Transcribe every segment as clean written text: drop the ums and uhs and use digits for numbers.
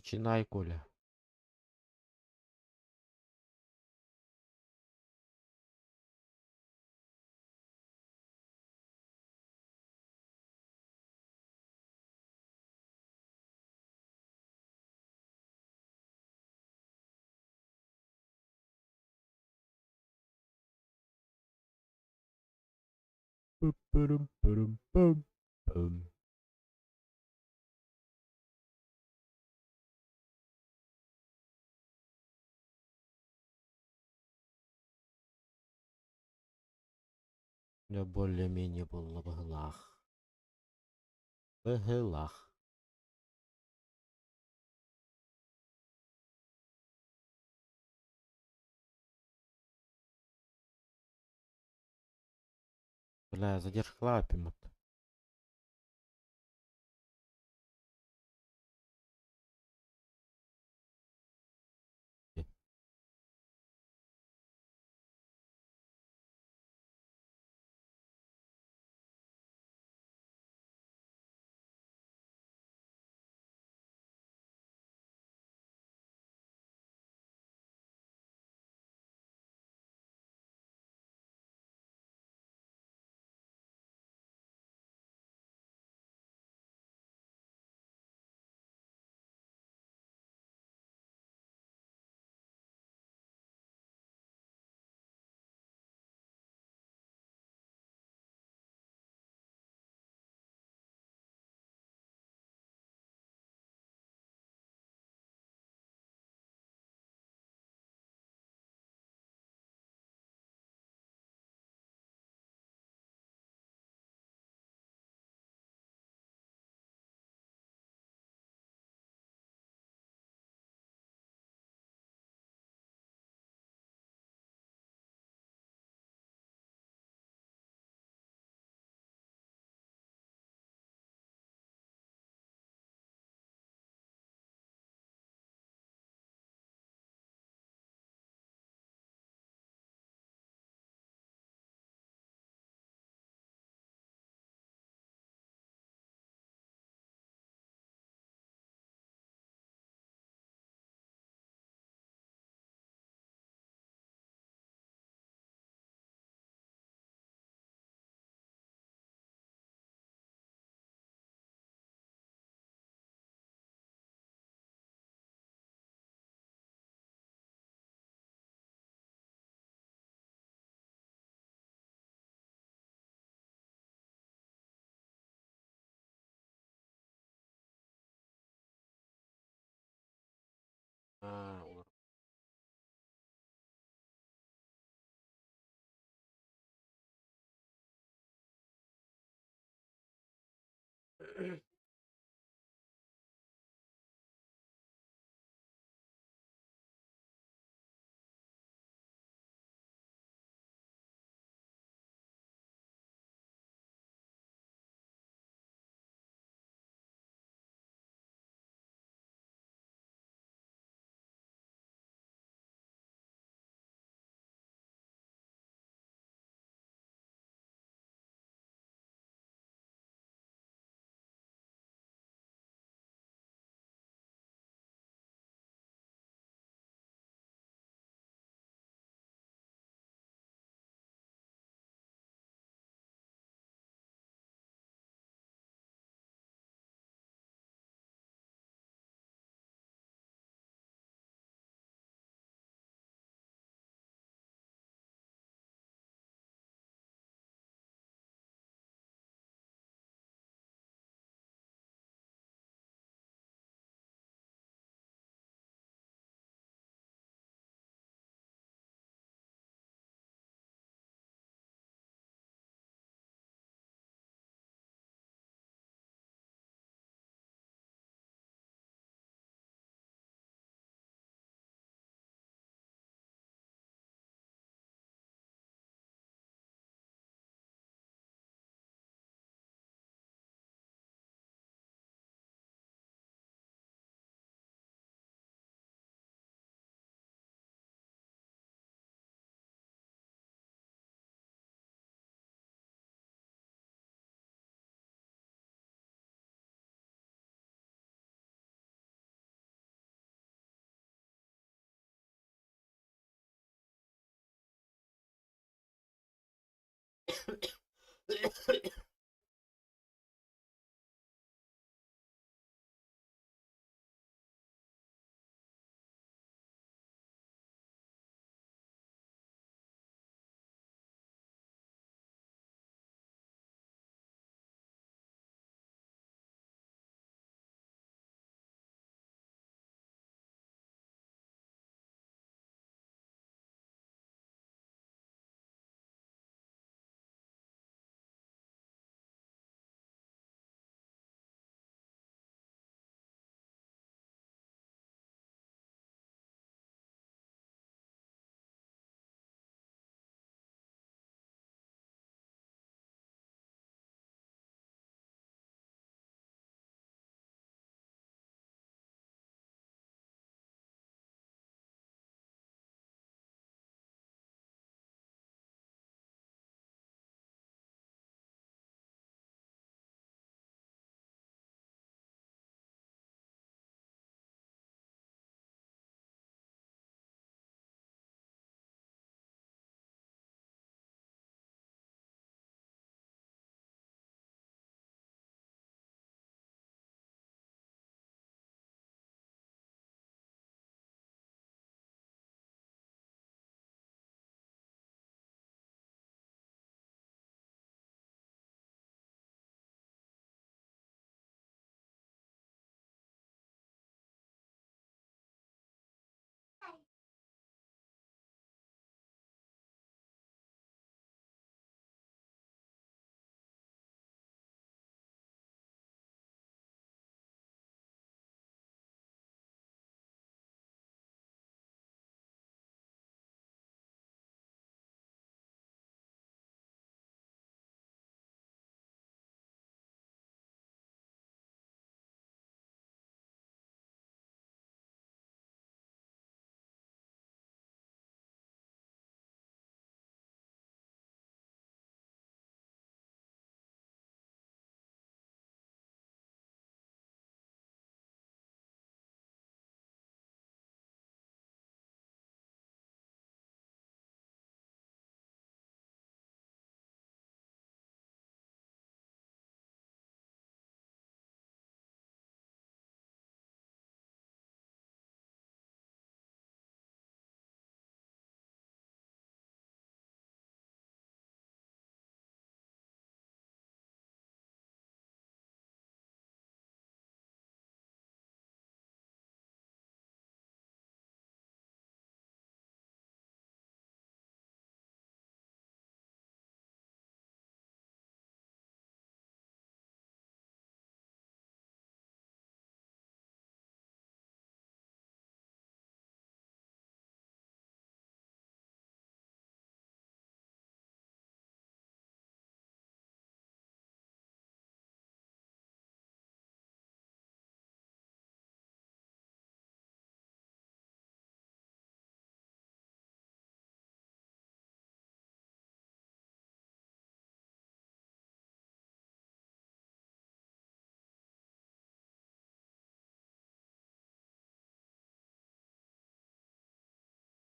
Начинай, Коля. Пу-пу-рум-пу-рум-пум-пум. Я более-менее был на быглах. Быглах. Бля, задержь хлапим. А,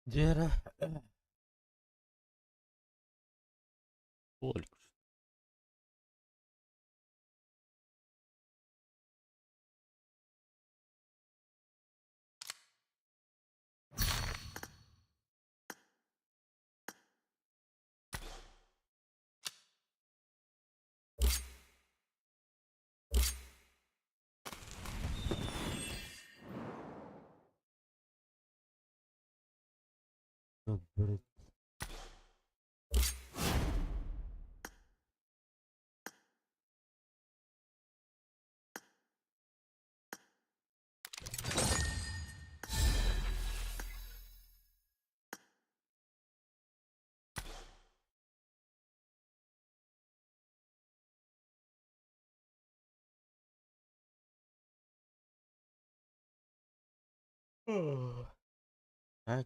Diğer Ольга. Добре.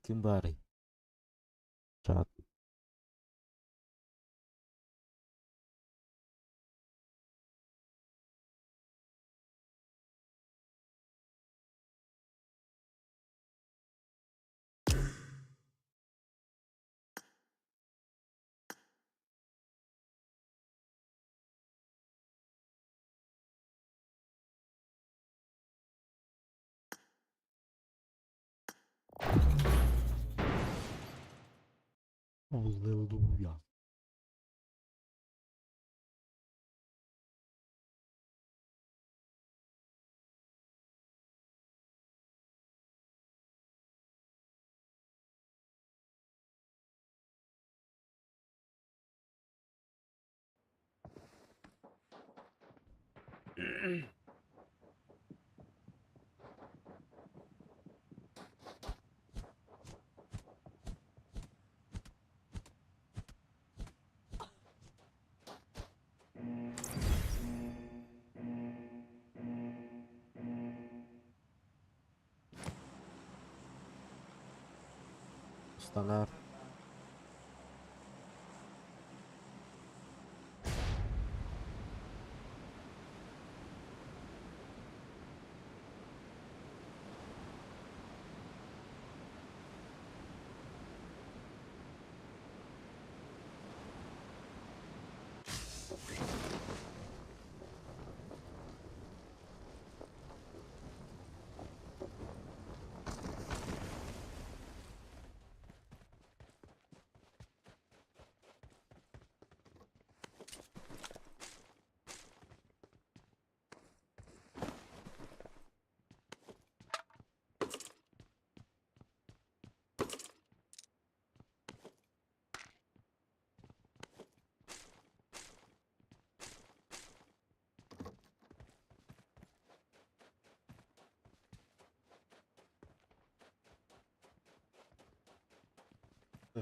Кімбарі. Чат. Hallelujah. Ustalar.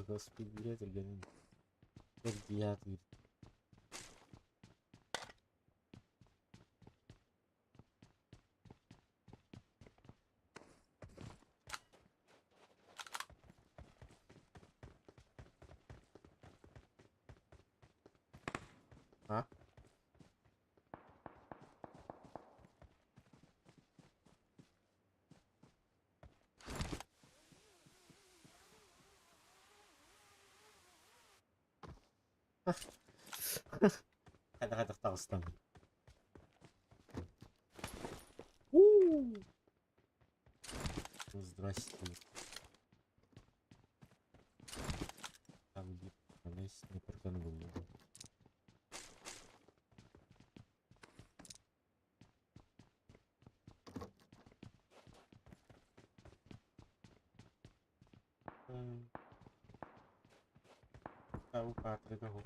Gospel dia tergantung kerja tuh. Hah? Kata-kata tahu stang. Здрасте. Там где не проканул. Tahu Patrick ako.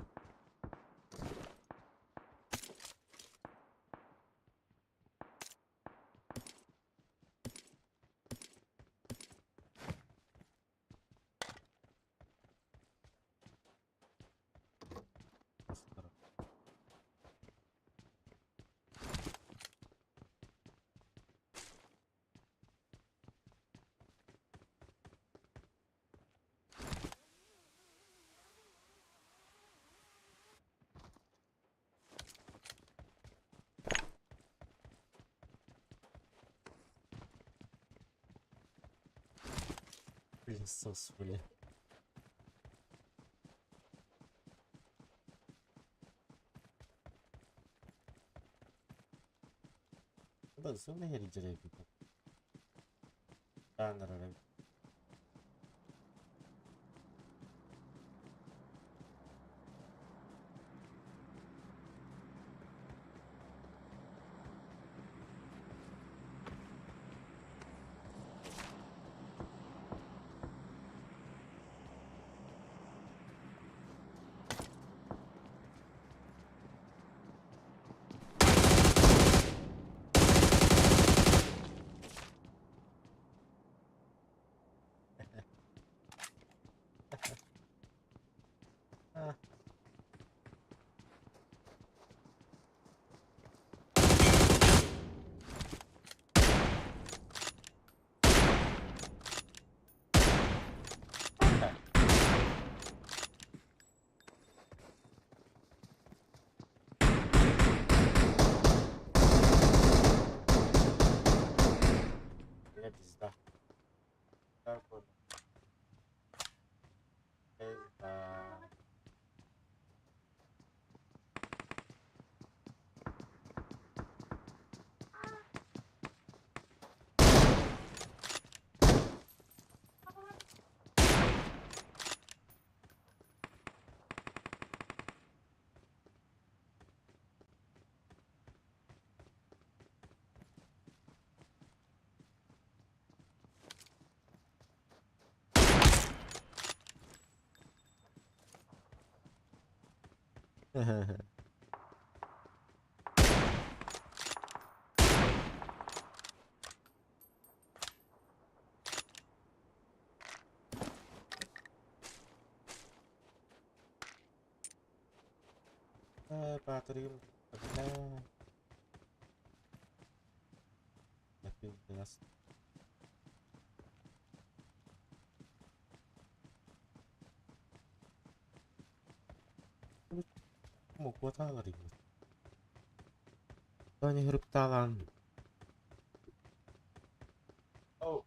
Sos bile. Adesso ne rigerei più. Andare. Baterim terkenal. Tapi jelas mau kuota lari. Tanya huruf talan. Oh,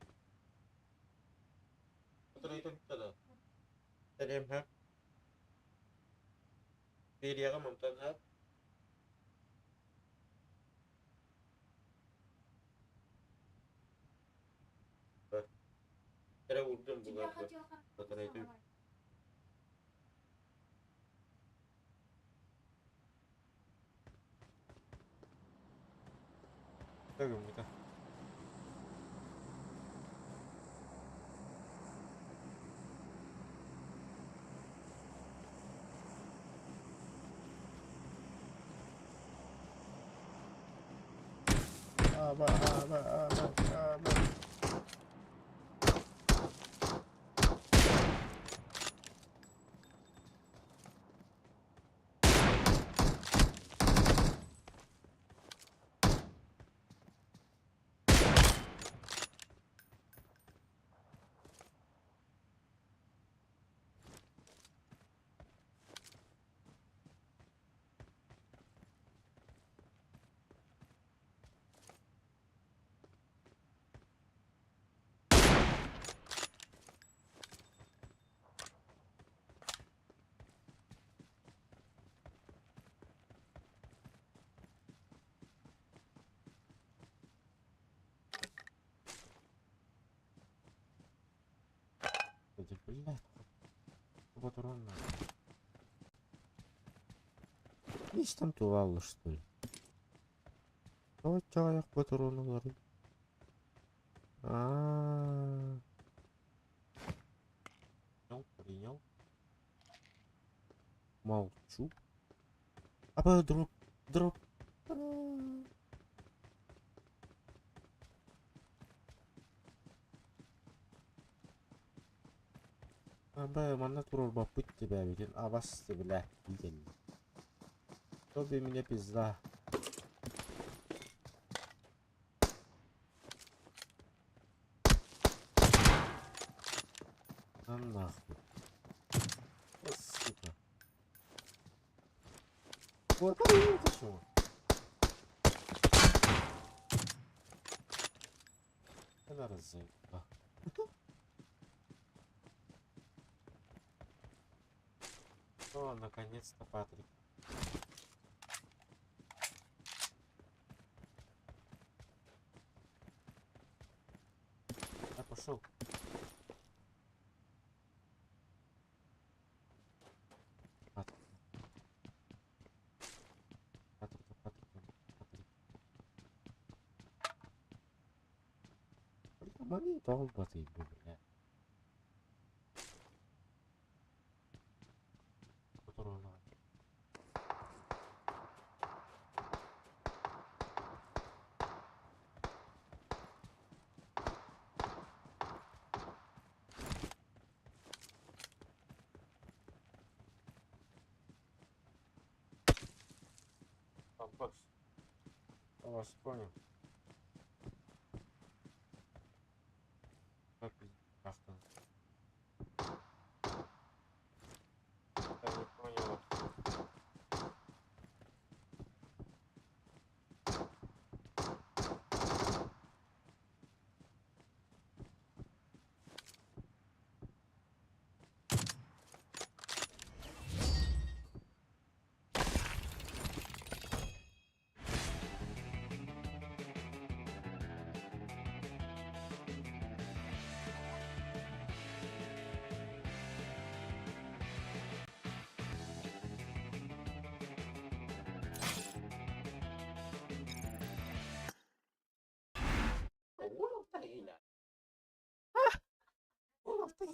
betul itu betul. TDM Media kan mumtaz hab. Kira urdun bukan betul itu. Tahu kita. Apa. Jadi belah. Apa turun? Ini там тувал, что ли? О, человек по турону говорит. Принял. Молчу. Apa drop. Apa mana turun baput tiba bikin awas sebelah bikin. Tabii mine pizza. Allah. Сука. Вот это что? Это разъебно. О, наконец-то, Патрик. Я пошел. Патрик. Мани долбатый, бля. Которого надо. Бокс. Я вас понял. Как авто. Я не понял.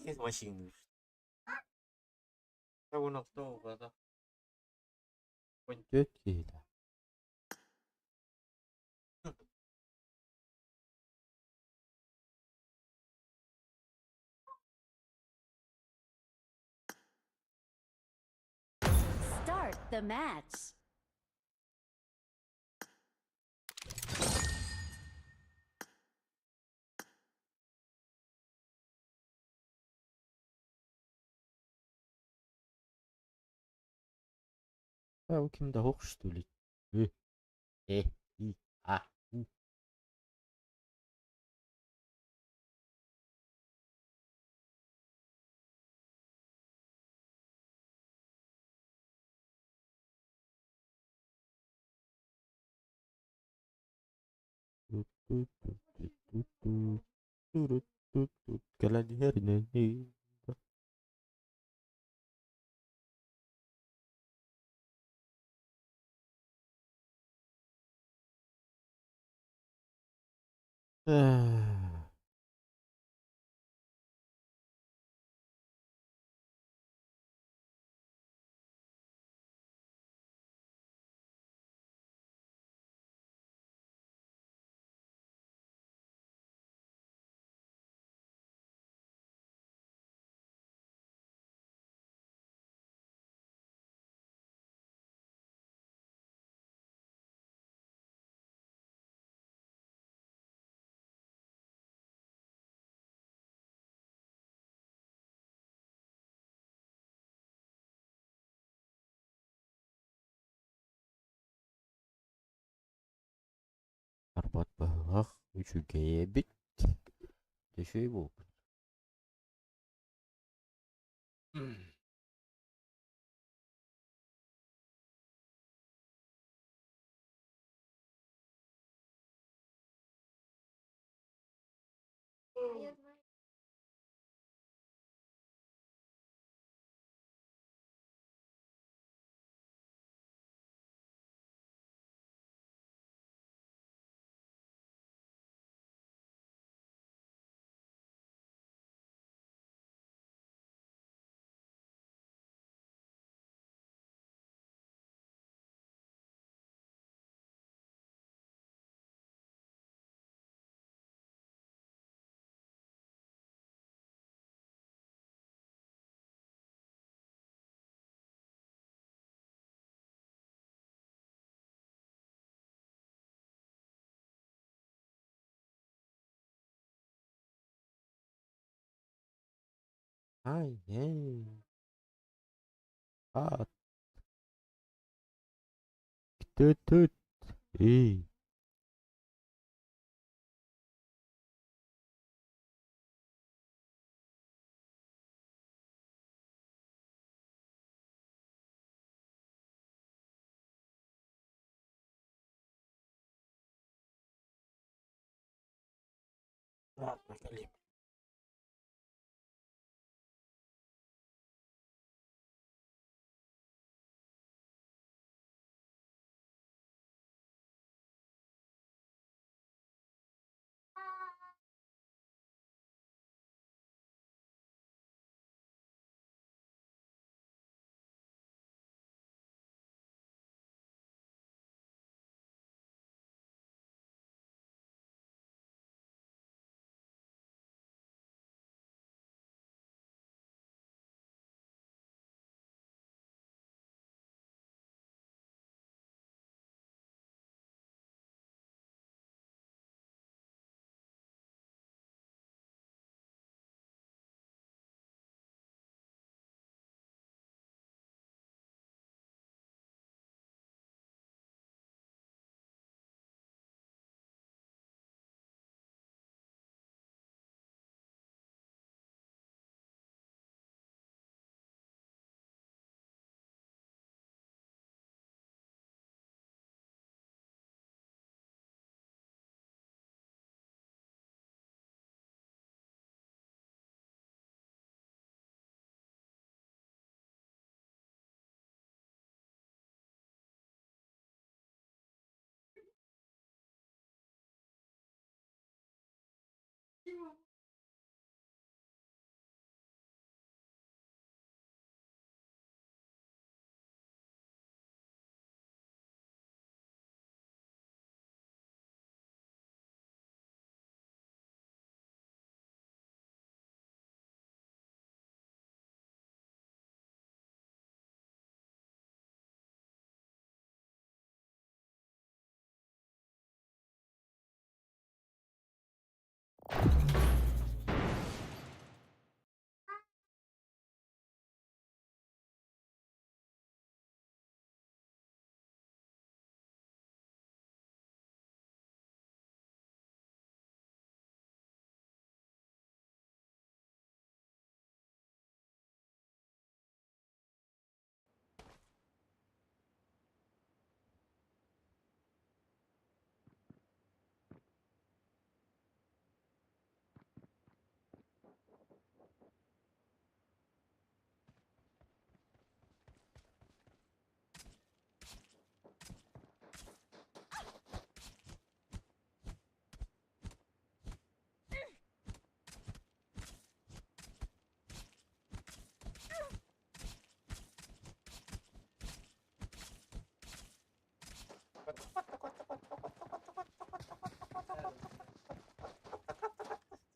Есть машины. Кого на кто, да? Buntut gila. Start the match. Ja, hoe kim da hochstuhlig? Eh, I, A, U. Tut, tut, tut, tut, tut, tut. Turut, tut, tut. Jalan hari nanti. Ah. Arbat balak, üçü gebit. De şey bu. Ay, hey. At, tut, tut. İyi. At bakalım.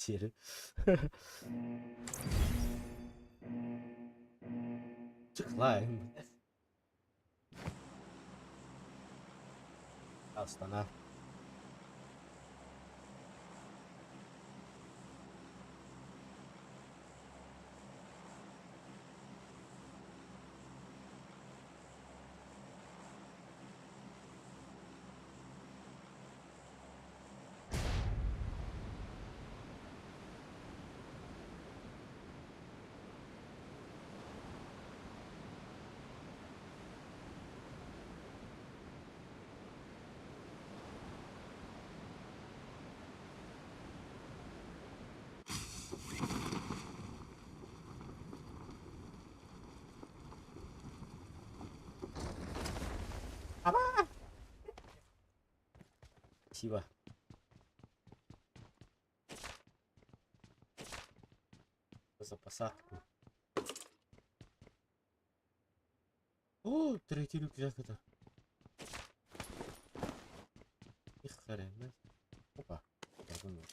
içeri. Çık lan. Aslan al. Ama. Siwa. Посадку. О, третий рюкзак это. Их хрен. Опа. Я думаю.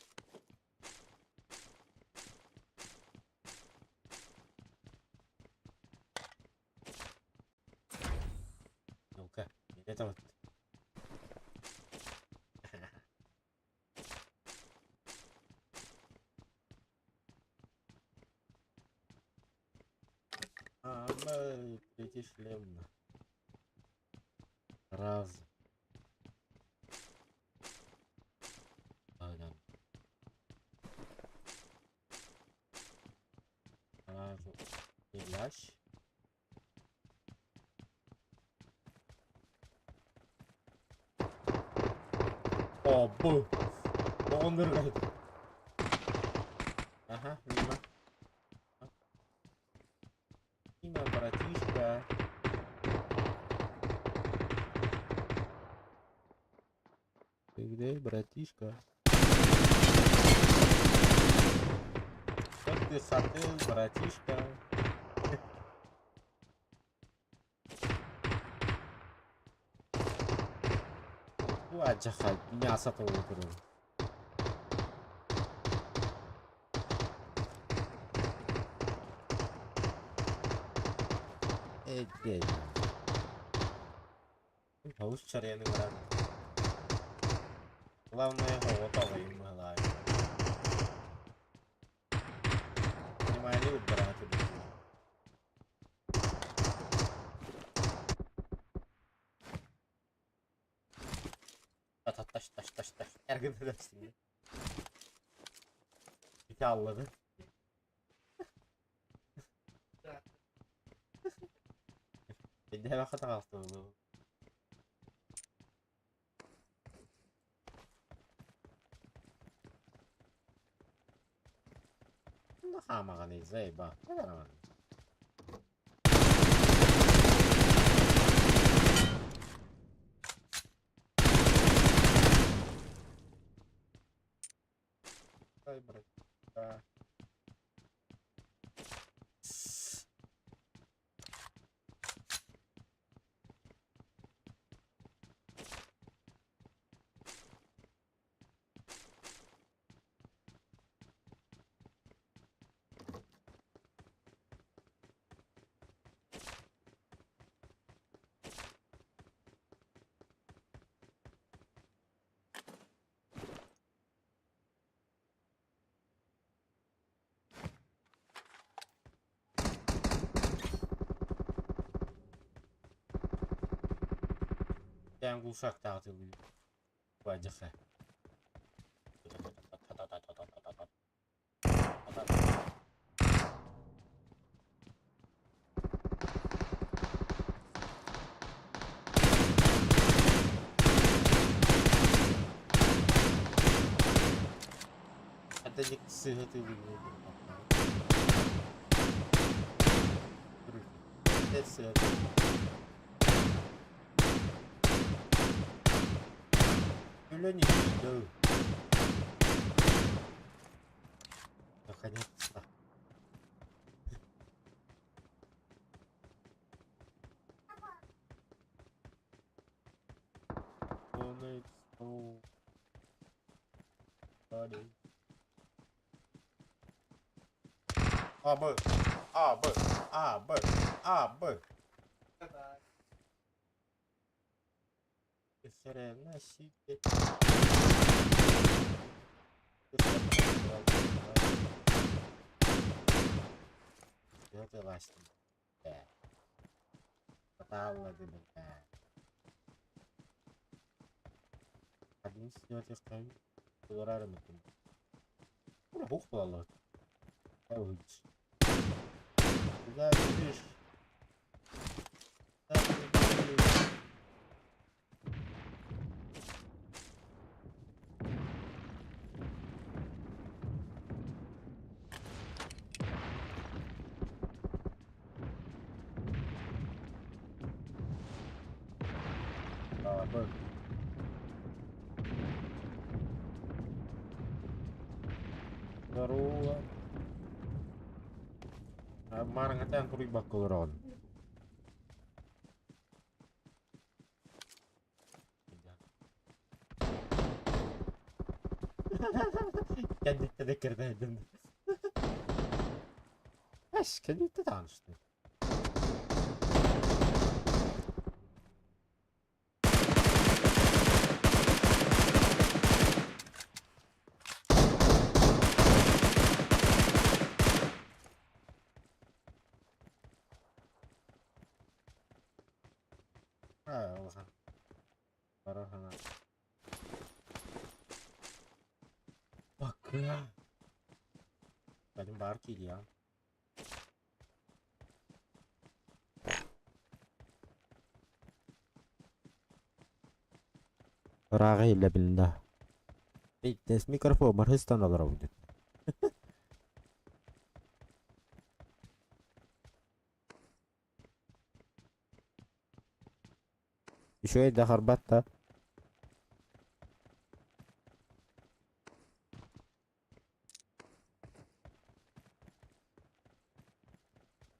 Ну-ка, это вот. Третий шлем. Раз. Aynen. Sразу. Ilaç. О, бу. Onları kaydı. Ага, мимо. Мимо, братишка. Ты где, братишка? Что ты хотел, братишка? Acayip мясо толкуру. Эгей. Хаус чаряны брат. Главное готовы им лайк. Внимание, брат. Taş. Ergin edersin ya. Bir de Allah'ı. Bir de hava kata kalktı oğlum. Nakahamak na izay ba? Wala naman. Ay bro. Yang rusak tak tu wajah saya. Ada nyekse tu dulu. Nyekse. Nyekse. Наконец-то. Body. Abi. Abi. Abi. Abi. Serena şiddet. Yok yavaştım. Be. Hatalı dedim be. Hadi sinyal yakayım. Dolar mısın? Bu ne bok bağlı. Evet. Güzel bir. Güzel bir. Abi. Здорово. Marang ata ang kuribak ko ron. Kendi tekerden. Eş, kendi de tanıştı. Ha, Allah'ım. Para sana. Bak ya. Benim barkiydi ya. Raga ile billah. Fitness mikrofon var hıstan alır abi. شوية ده خربطة.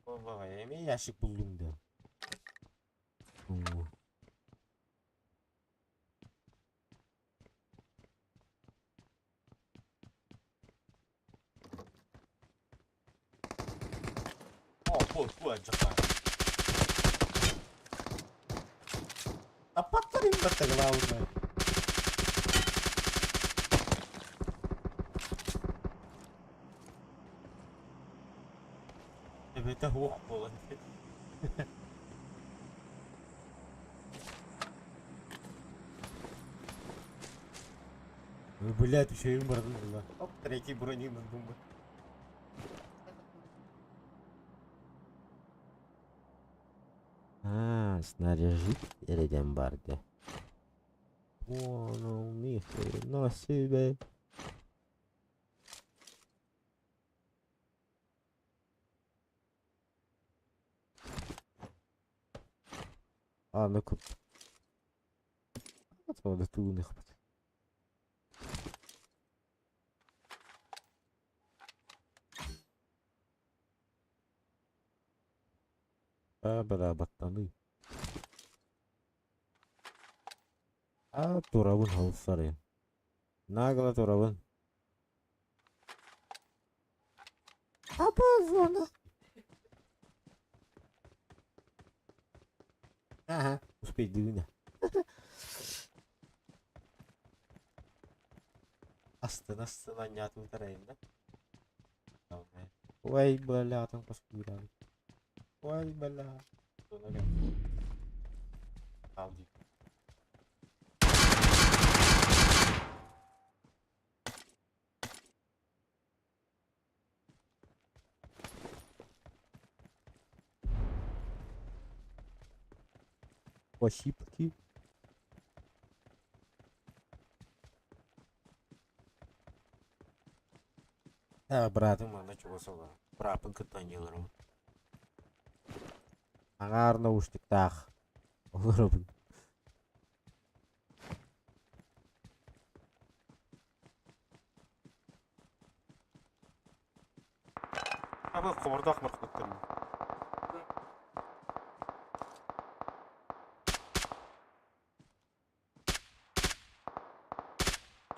Baba yemeği yaşık buldum da. Oo. Bu acaba. Apatların da takılavuzlar. Evet هو والله. Блядь, еще и моргнула. Оп, третий бронированный бомба. А, снаряжить рядом барде. О, ну, нихрена себе. А, ну-ка. Вот это у них. Bela battanı. Turabın havuzları. Nagla turabın. Apa zona. Aha, uspedina. Astana nyatu terenda. Wai bala atang pas bilang. Wai bala. Zona kan. Aldi. Ошибки. Братым анда чугасала. Брапын кытаньяларым. Аңар наушниктах. Олорабын. Абы кобурдак мыркыттым.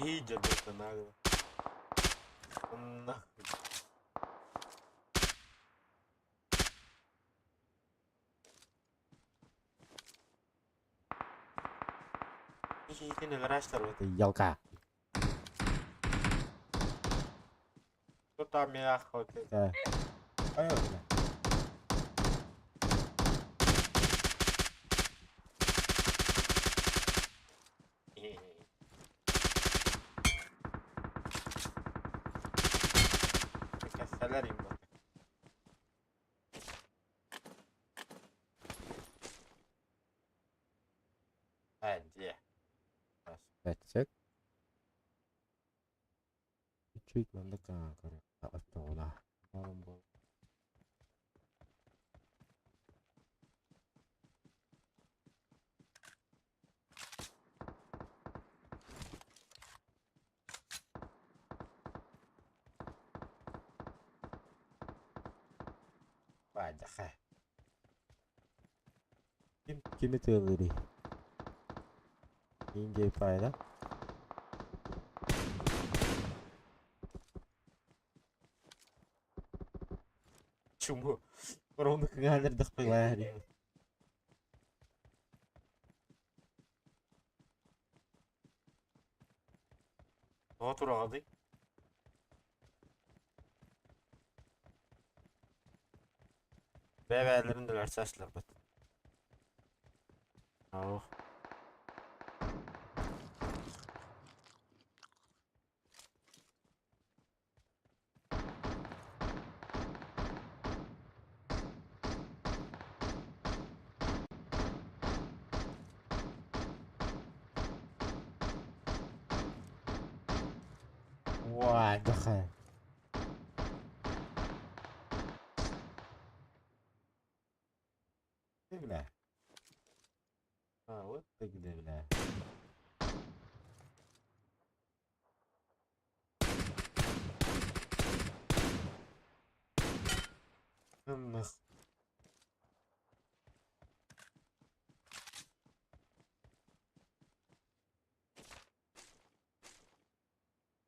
Иди, это нагло. Нахуй. Yine araçlar var. Yalka. Тут там меня охотит. Да. Понятно. Kassalar imdat. Bence. That's it. Treatment ka kare. Ito na. Parang bo. Bence ka. Kimi tığları? İnce payla. Чому? Ровно кагадер да хпилари. Ne turağıdı? Bebeğlerin de saçlar bak. Oh. Vay daha. Ne bile? Ha, o da güle bile. Hınnık.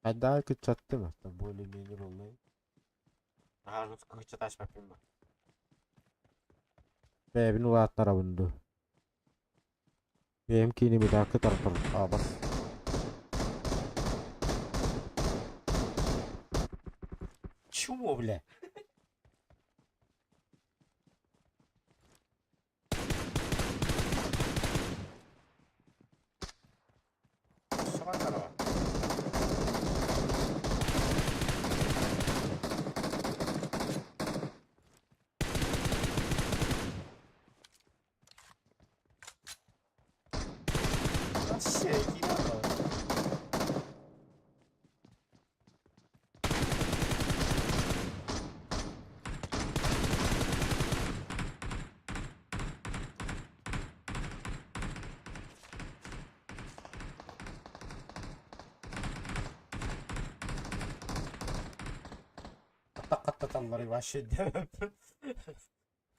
Ben daha kötü çattım hatta böyle memnun olmayı. Daha kötü kıçı taş bakayım bak. Bebin ulat tarafında. Benimkini bir daha kıtar taraf. Aa bak. Şu mu bile? Sabah tarafa. Nasıl şey? Kattatanları başı demem.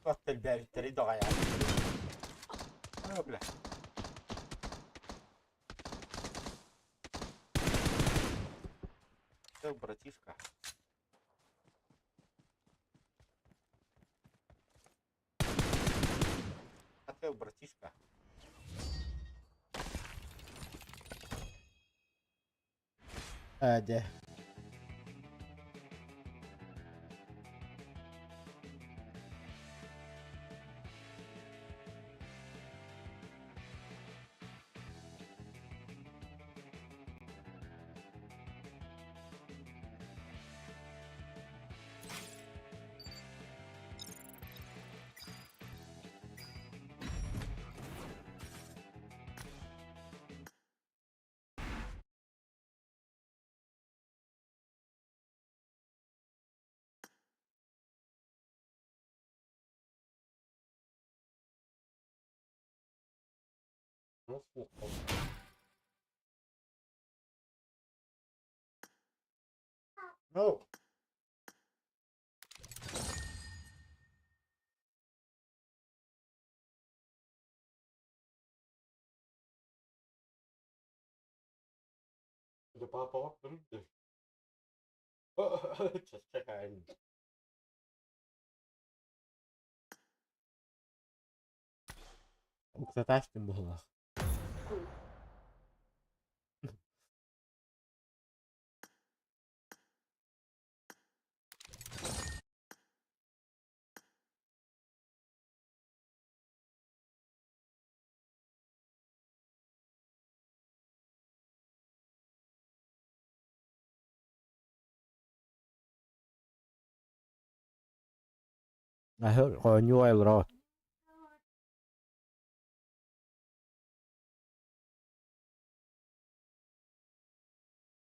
Kattel berritleri doğaya. Ne bile? Хотел, братишка. Хотел, братишка. Hadi. Nasıl? No. The papa baktım. Just check out. Uksa taştım bu hıla. Коню айлро.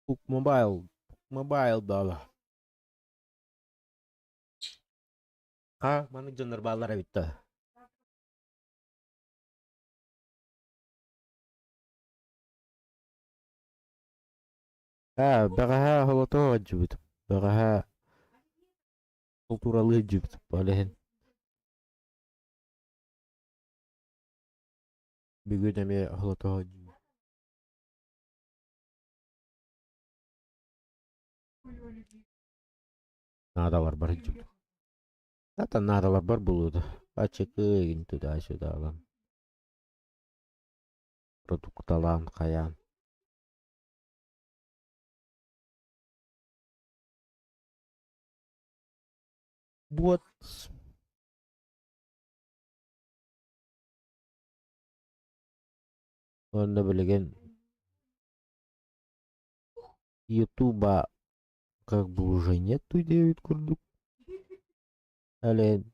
Пук мобайл дала. Mana jonner ballar bitti. Бәғәһә һолото җибит. Бәғәһә культуралы җибит. Балehen. Бүгүн эме һолото җибит. Надалар бар җибит. Ата надалар бар булуды. Ачыкы туда-сюда алам. Продукт алам, каян. Вот. Онда билеген Ютуба как бы уже нету, девять курдук. Әле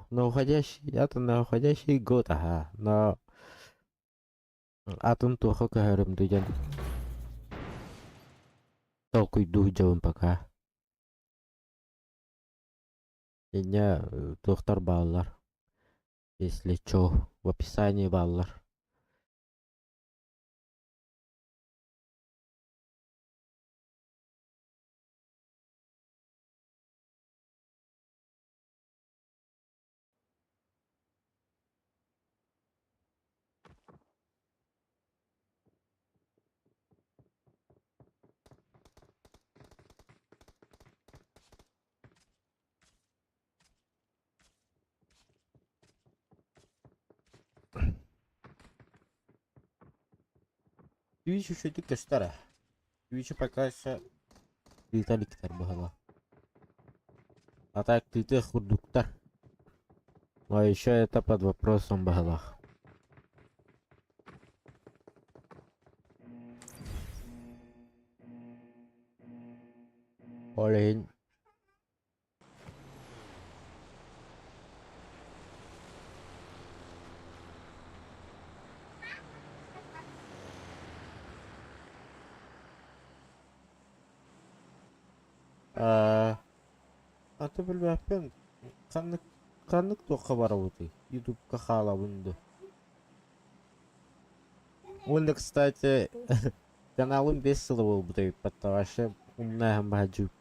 на уходящий год, ага. Но атын тухо каһарым дигән. Толку дух җавын пока. Меня доктор баллар. Если чё, в описании баллар. Twitch еще тик старая. Twitch пока еще деталиктер багала. А так ты хурдуктар. А еще это под вопросом багалах. Олень. Аты білмеппен. Қанық тоққа барып өтей. Ютубқа қалап үнді. Онда, кстати, каналым 5 сылы бол бұдай. Потому умнаем баджуп.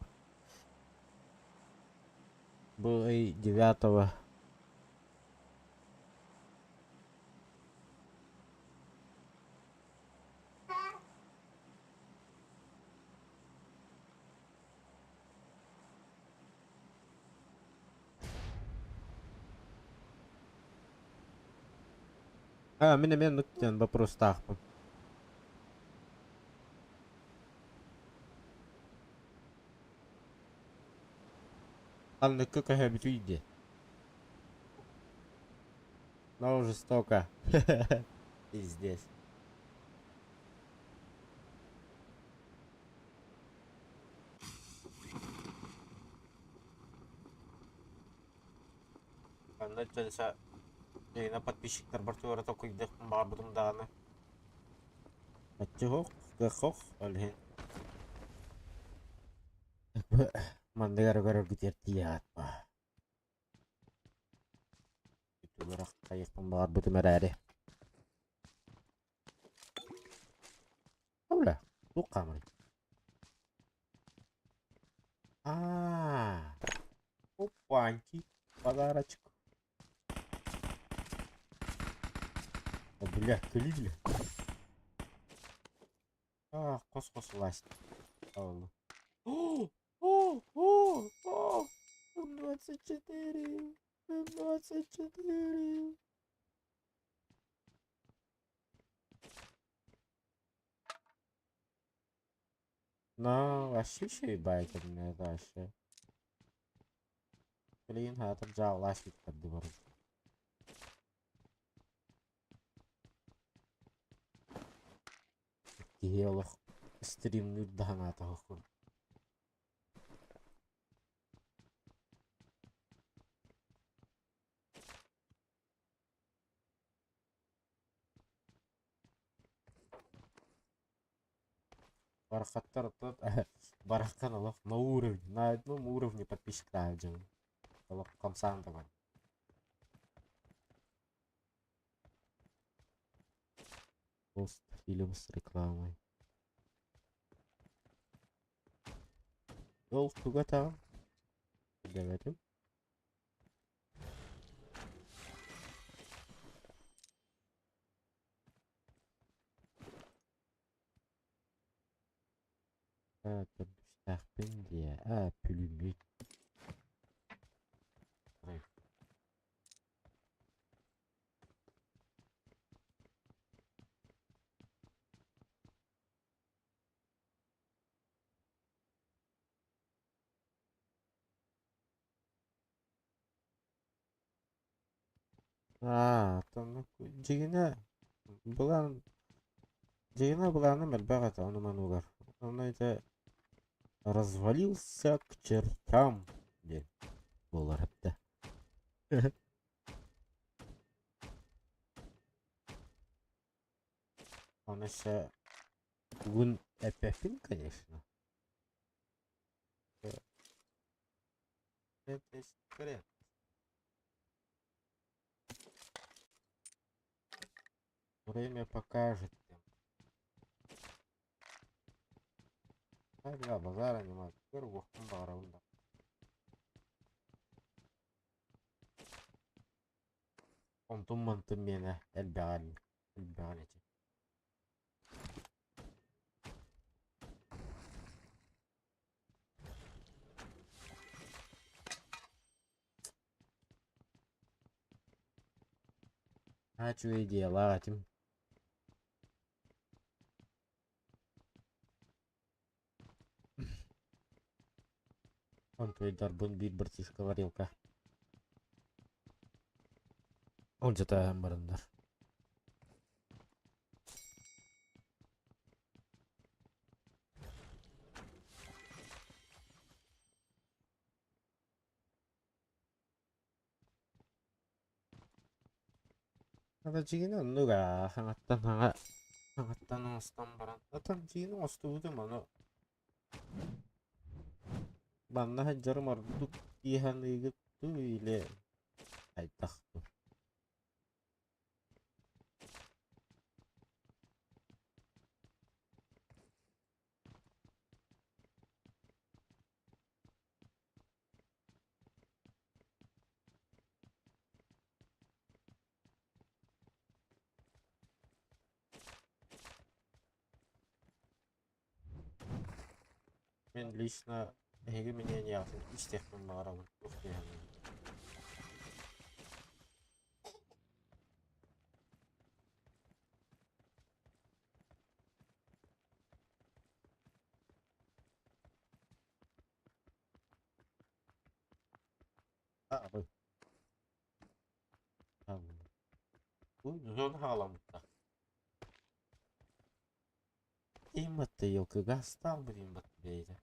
Был и 9-го. Мен нүктен вопрос тақпын. Анныкі кәхәбіт үйде. Но жестоко. Пиздец. Анда тәлсә Yayına подписчиктар бар туара только идэх бабытым даны. Ачыгох, гахох, алхин. Мандагар гарар битер тият ба. Ютубарах кайыктан бар бутым әрәре. Аула, тук камай. Опаньки, подарочек. Бля, кылили. Кос власть. О, 24. 24. Но вообще еще и байкер не дальше. Килейин хатыр жаалаш биткерди бар. Киелох стрим нурдахан атахын. Барахаттар тот барахкан алох на одном уровне подписчика один. Алох комсанда бар. Пост фильм с рекламой. Ол туга тагым. Деветим. Пенде. Пулемет. Там жигине булан жигине буланы мелбагат аны манугар. Он это развалился к чертям. Де болар хәтта. Он еще гун эпефин, конечно. Это секрет. Время покажет. Да, базара нема. Теперь вахтым барабында. Онтум мантым мені әлбәғалін. Әлбәғал етем. Ачу идея, лағатым. Он твойдар бун бір тишка варилка. Он жатағын барындар. Ада жигине нуга хаңаттан остан баран. Атан жигине остууды маны. Банна хаджарым ардук ихан игітту иле айтақту. Мен лично Эге менен яғын істеқпен бағарамын. Бұл. Бұл зон ғаламытта. Иматты елкіға стал бір иматты бейді.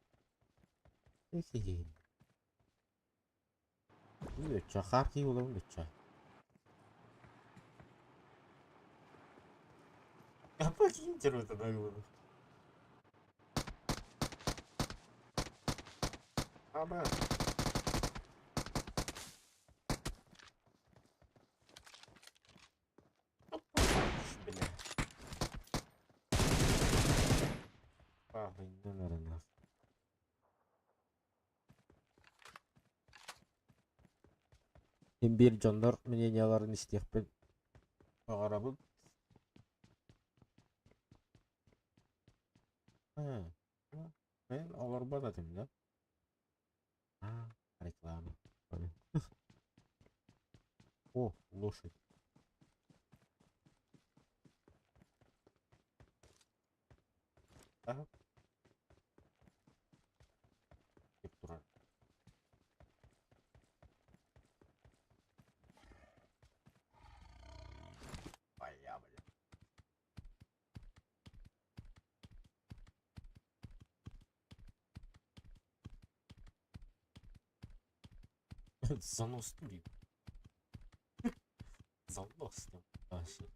Экегейін. Өтча, қарқи олауын өтча. Апа кейін жер өтін ағы бұны. Аба. Бля. Ағайындан арына. Bir canlar menyenyaların istihbel ağarabı. Ben alarba da demle. Реклама. О, лошадь. Ага. Заносный бил. Заносный. Вообще.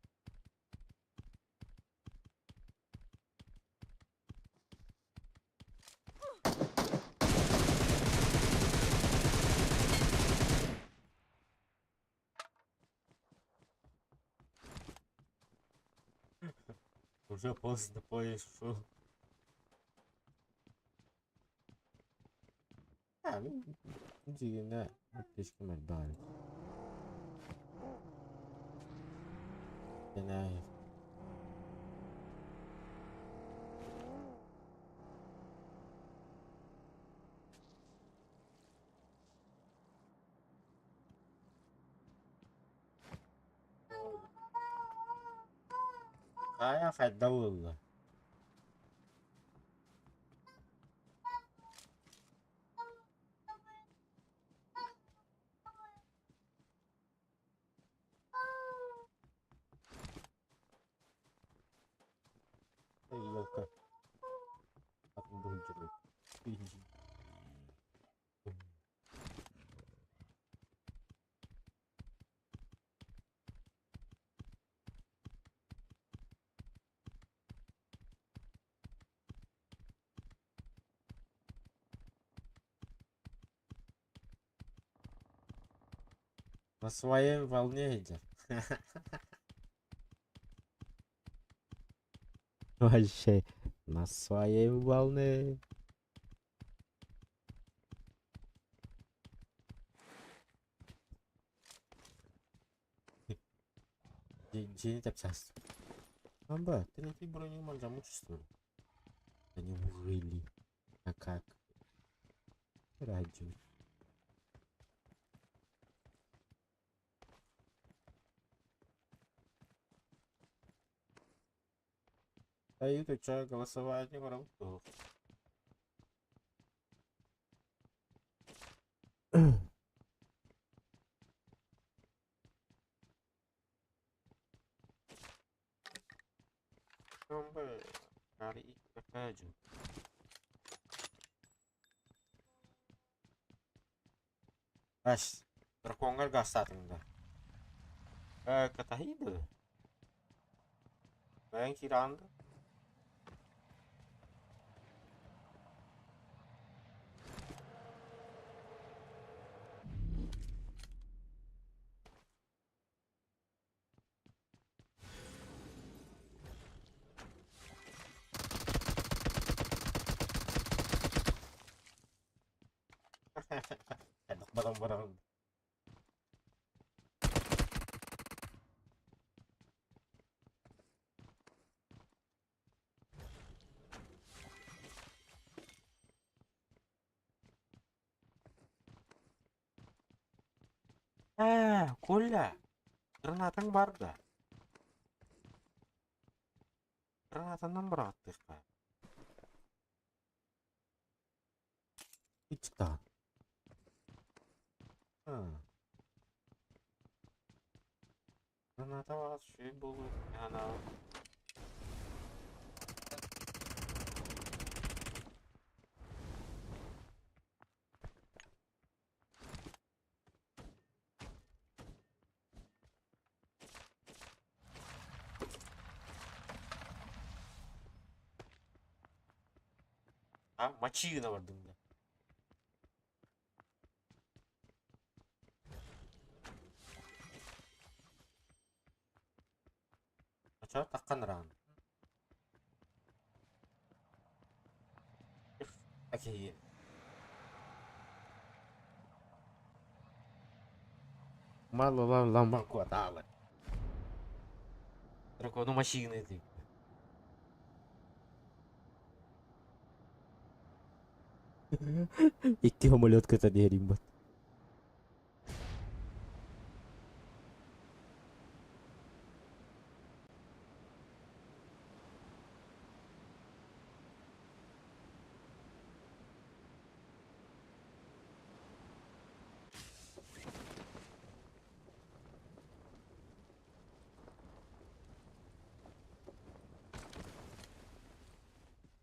Уже поздно поезд ушел. Ну, дегенде аптечка бар баары. Жана кая файда болду. Елка. Атын бөлүп жүрөт. На своей волне идет. Вообще, на своей волне. День обсяс. Амба, ты не броню мanja мучество. Да неужели? А как? Радио. А это что, голосование не работало? Амба, кали радио. Аш, драконгар гастатыңда. Катаиды. Ben kiranda. Enak barang-barang. Коля, гранатаң бар да. Гранатаңнан бір аттық. Ичта. Граната var şey bulur. Yani ha maçı vardım da. Maça takkan round. Okey. Мало лама хватало. Дракону машины ты. Iki самолет ката деримбат.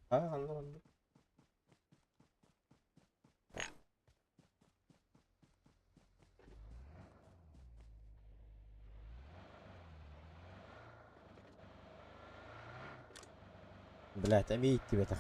Anladım. Блядь, амейт тебе так.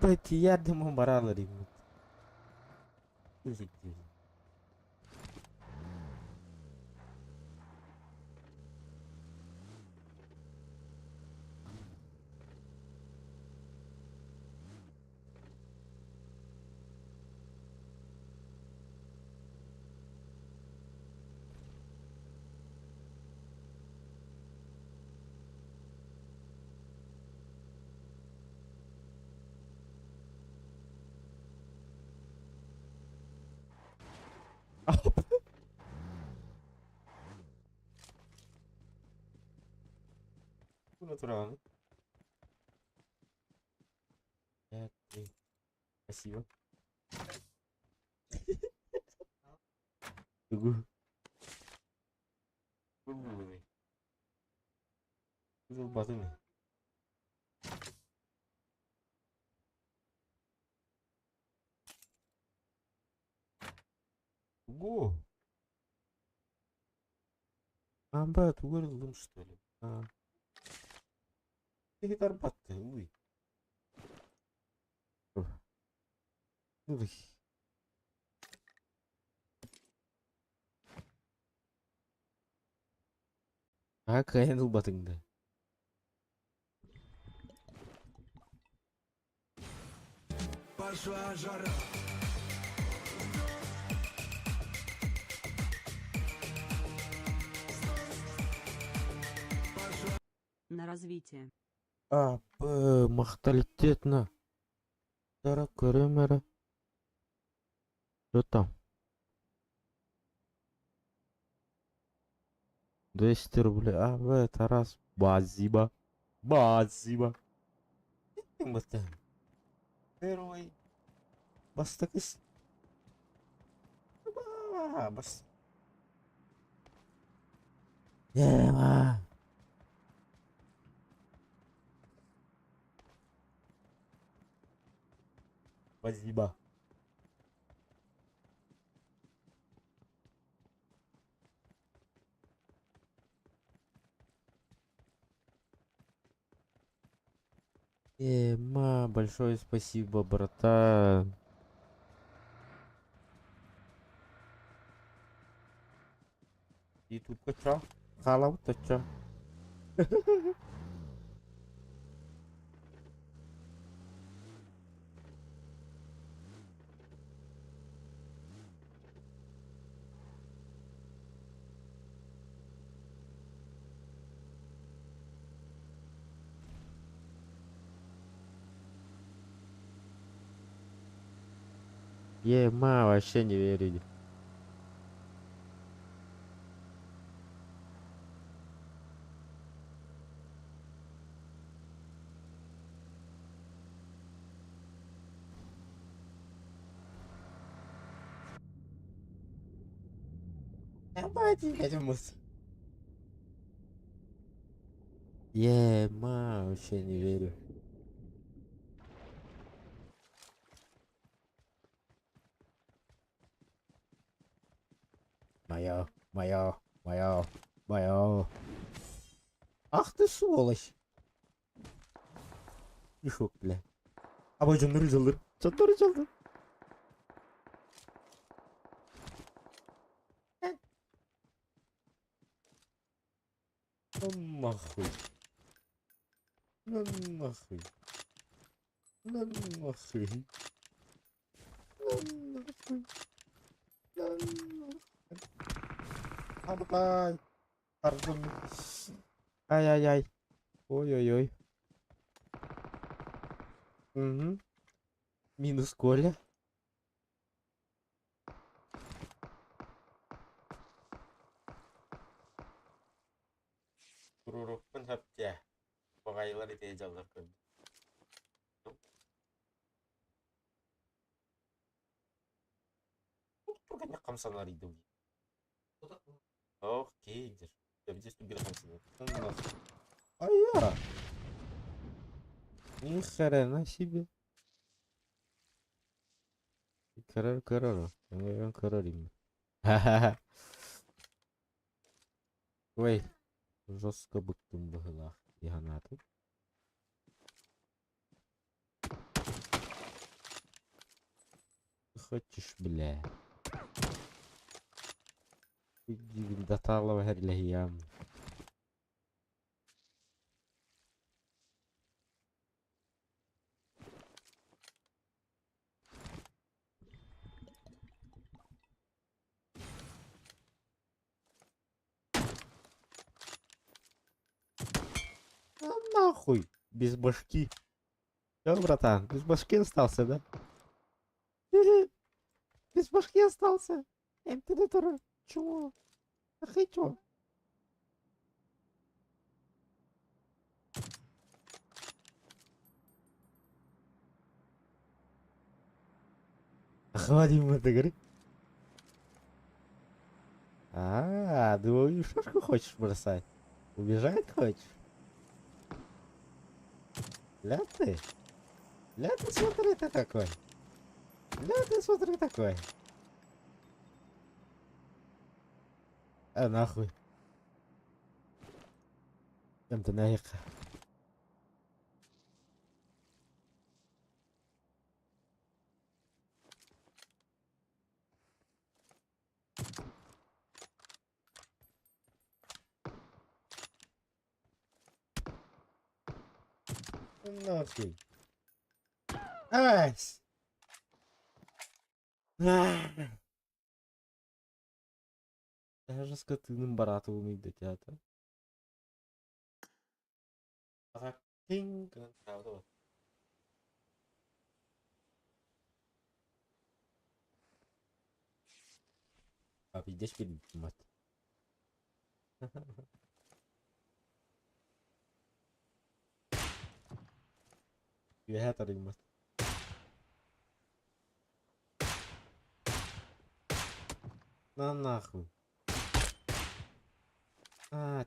Belki yardım umbaraları. Siktir. Bu natural. Ok. Спасибо. Tunggu. Tunggu nih. Lupa tuh nih. Тunggu. Amba, tunggu belum что ли? Sekitar 4 ya, wih. Tuh. Wih. Kayaknya lupa tinggal. Пошла жара. На развитие. Махталитетно. Тара Кремера. Что там? 200 рублей. Это раз. Базиба. Базиба. Бата. Первый. Бастакис. Бас. Ема. Базиба. Большое спасибо, братан. YouTube чё? Халал-то чё? Вообще не верю. Вообще не верю. Моё. Ах ты сволочь. Мешок, бля. Canları çaldır. Canları çaldır. Lan nahуй. Lan nahуй. Lan nahуй. Lan nahуй. Lan nahуй. Ай. Pardon. Ай. Ой. Угу. Минус Коля. Ururukun hep ya. Bagaylar ite jallarkın. там сонаридов. Окей, где ж? Я здесь убирался. Ну, нахуй. А я? Ни хрена себе. Карарим. Ха-ха-ха. Ой, жестко быктым была. Ягонату. Хочешь, бля. Иди до талого герлягиям. А нахуй, без башки. Чё, братан, без башки остался, да? Без башки остался. Император, чего? Ах и чё? Хватит это говорит. Думаю, шашку хочешь бросать? Убежать хочешь? Ля ты? Ля ты смотри ты такой. Ля ты смотри такой. А нахуй. انت نايق. ناخي. Ась. Даже скотиным баратовым идете. Кинг. Abi geç bir mat. Я это римат. На нахуй.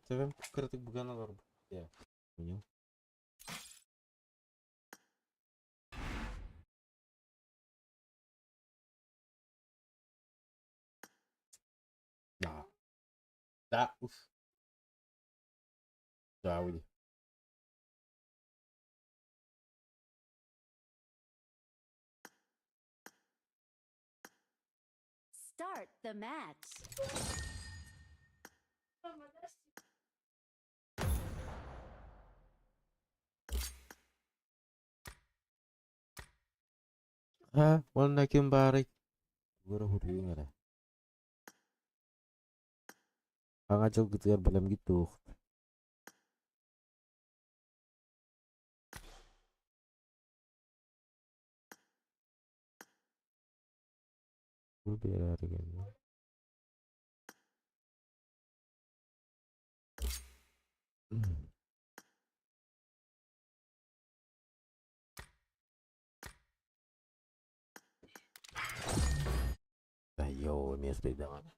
Тövem kırtık bu kanal var. Ya. Понял. Да. Да, уж. Да, уйди. Start the match. Wala kim barik. Gura huri ngara. Angajal gitu ya balam gitu. Gue biar harganya. Ayo, ini sepeda mana?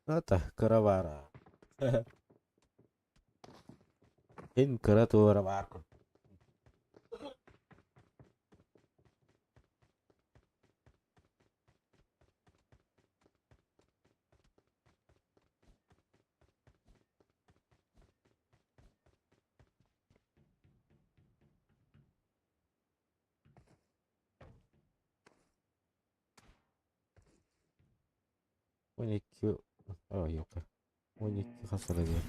Это каравара. In каратуараварку. Уникю. Yok. Уникю hasar ediyor.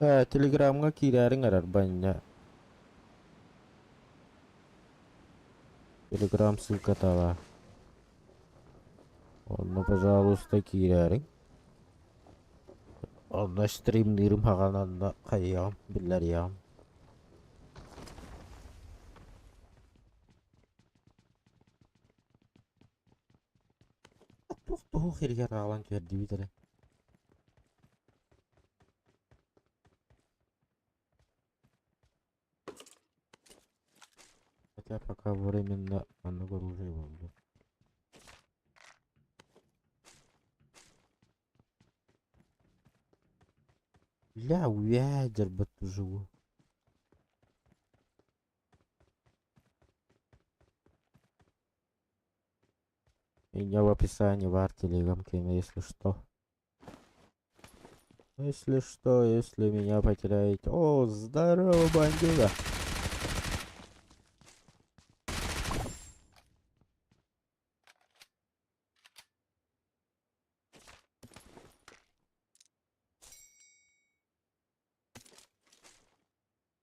Telegram'a girerin arar banyak. Telegram ссылка тава. Onu пожалуйста girerin. Onda streamlerim hagananda kayıyorum. Biller ya. Tuh herger alan verdi bir tane. Хотя пока временно оно оружие было. Ля, уядер бы ту живу. Меня в описании в телеграм кино, если что. Если что, если меня потеряете. О, здорово, бандюга.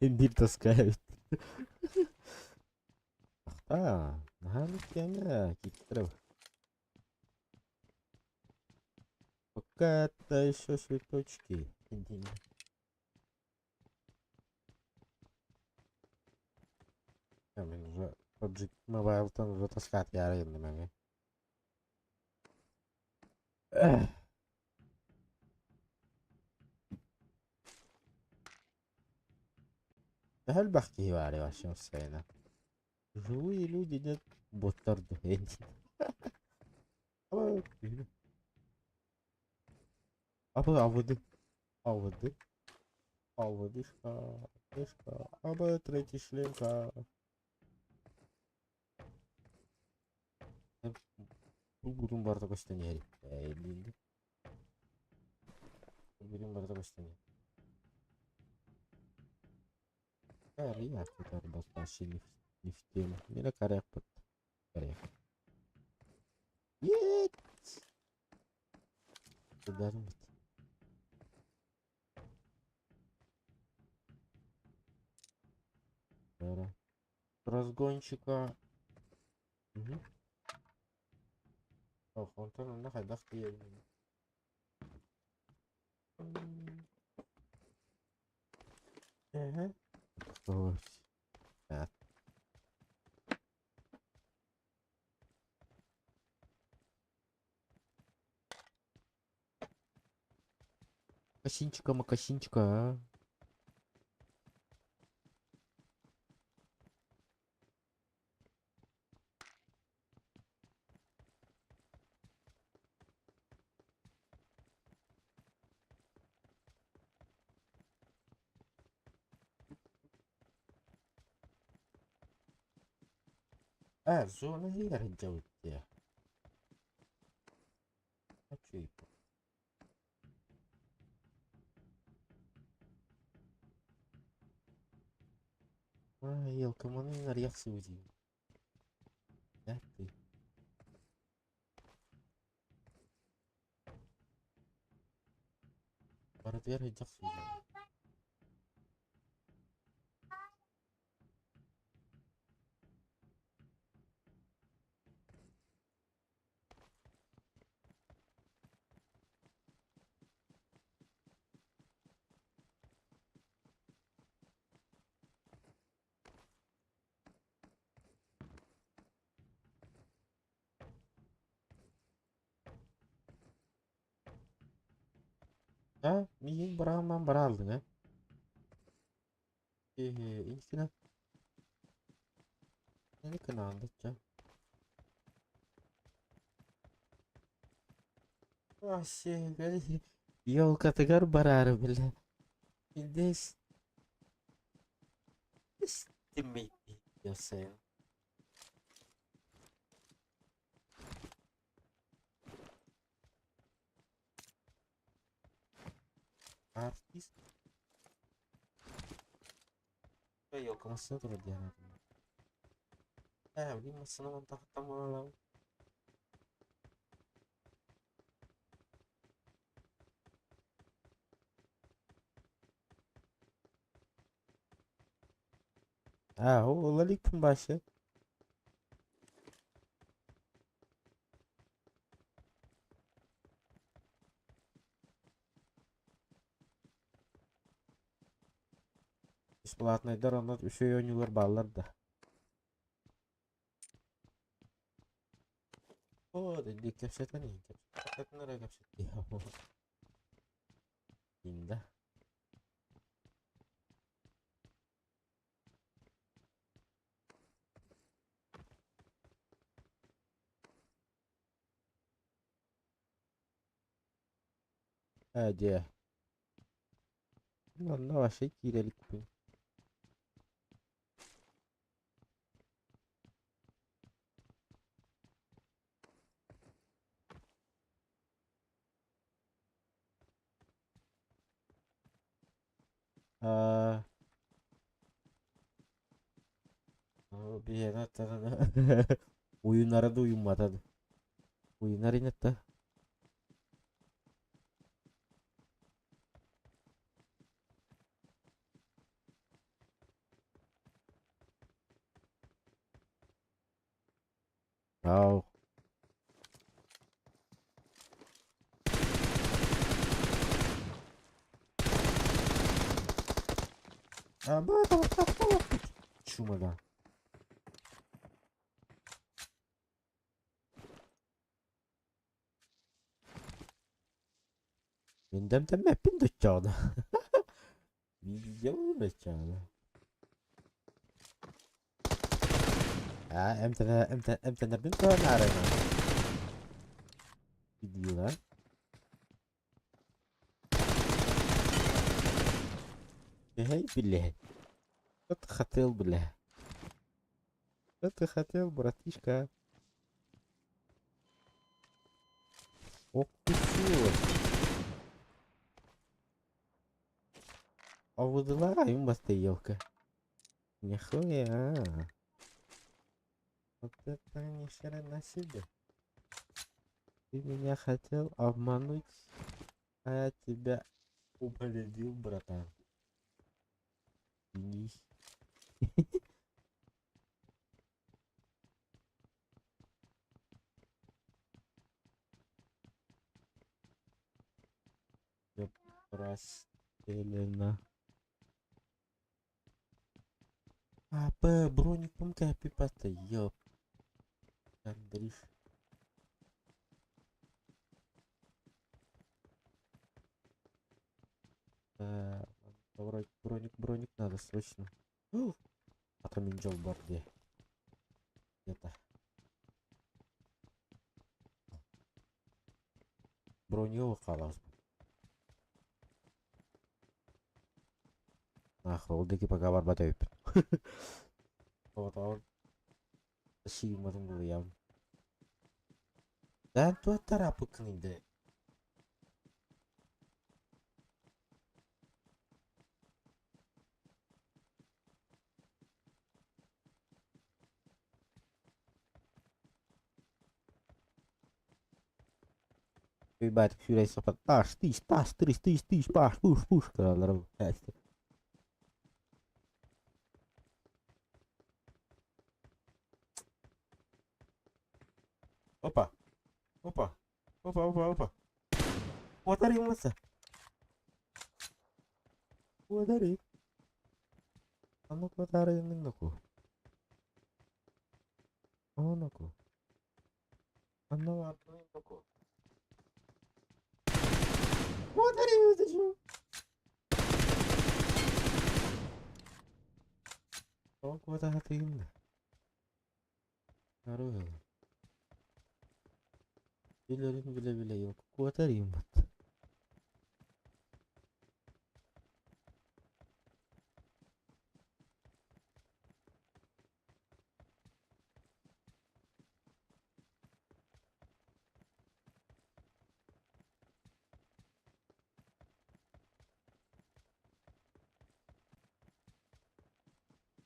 Индир таскают. Ах, нахали кеме, киктрев. Пока это еще цветочки. Мен уже PUBG Mobile'tan уже таскать ярыйын немене. Hal бахки var ya şu sayına. Живые люди нет боттар духен. Ama авыды. Авыды. Авыдышка. Дышка. Абы третий шлемка. Bu budun barda gösteren elinde. Budun barda gösteren. Kari ya kadar başı niftim. Yine kare yapıp. Kare. Yet. Udarım bit. Кара. Разгончика. Угу. Ох, он там на хайдах ты. Ага. Ой. А. Макасинчика, макасинчика, а. Зона гира делать я. Хочу и елка, маны нарьях сузил. Да ты. Баратвер идёт сузил. Миин бараман баралдың, а? Инфина. Нені каналда, ча? Вообще, елка тыгар барары, бля. Здесь... Стимейти, я sé. Артист. Елка, массаны туру диана. Блин, массаны мантах там алау. o olalık başı. Бесплатный дорога, еще и oynuyorlar bağlar da. O dedi kapsatan iyi. Kapsatan nereye kapsatıyor? İndi. Hadi. Lan ne var şey girelik bu. Aa, bir yere atladı. Oyunlara da uyumadı. Oyunlar inetti. Yahu. Ama tamam. Şumadan. Gündem de map'in de çağda. Video da çağda. امتى نبنتو نعرفنا فيديوهات هي بالله لا تخطيل بالله لا تخطيل براتيشكا وكسور أوضلاع يوم بستيوكا يا خويا вот это ни хрена себе. Ты меня хотел обмануть, а я тебя упредил, братан. Извинись. Я прострелена. Броник помка пипата, ёп. Андрюш. Броник надо срочно. А там инжел борде. Где-то. Броню халас. Холдеки пока var batayıp. Вот. Сигмадан буям. Dan tu tarapı kınıydı. Bir batık şurayı sapat. Taş, tiş, baş, puş, krallarım. İşte. Opa. Kuatari masa. Kuatari. Ano kuatari yung nako? Ano nako? Ano ato yung nako? Kuatari mo sa siya. Oh, kuatari yung na. Naruh. Bile yok. Kuatari mat.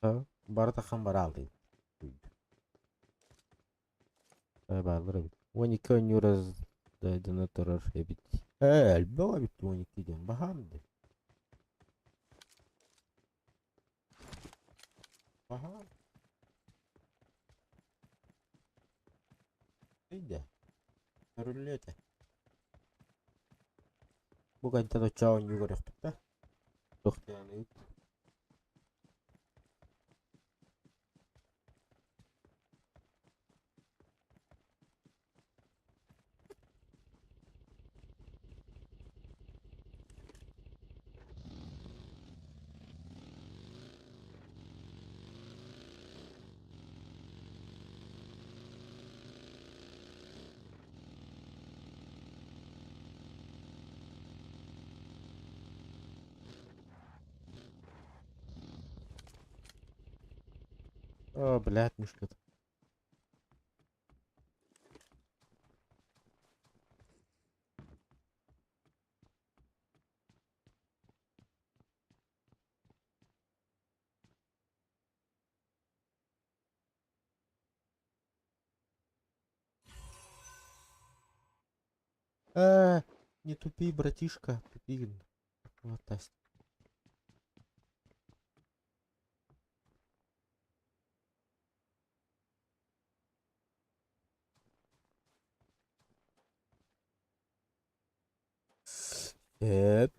Ha, barata kan aldı. Bağları. 12 oynuyoruz. Donatörler ebit. Elbette bitti 12 diyorum. Bahamdı. Aha. Iya. Görülüyor da. Bu kadar da çağın yukarı da. Yok yani. Aa, блядь, мушкет. Не тупи, братишка, тупи. Вот так. Эп.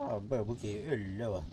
Abi bu ki öyle var.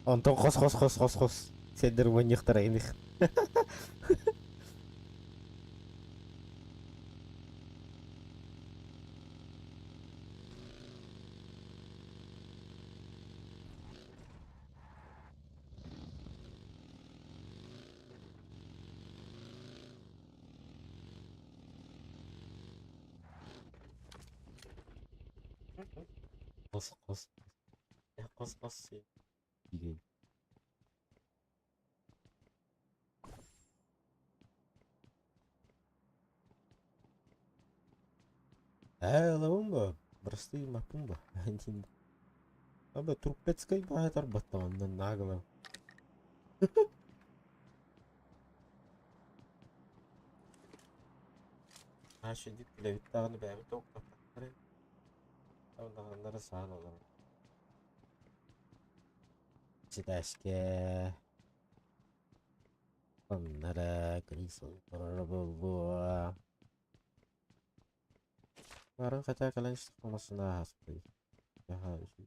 Антон хос. Сендер моньяктар айных. Хос. Ya kos. Iya. La bomba. Простые мапумба. Один. Абе, турпецкой баатар баттамандан нагло. Аши дип биле биттаганы бәбі тоқтаттар. Алдағандары саған олар. Чидашке. Onlara крисал было. Барın хотя калан çıkmamasına hasbay. Daha şey.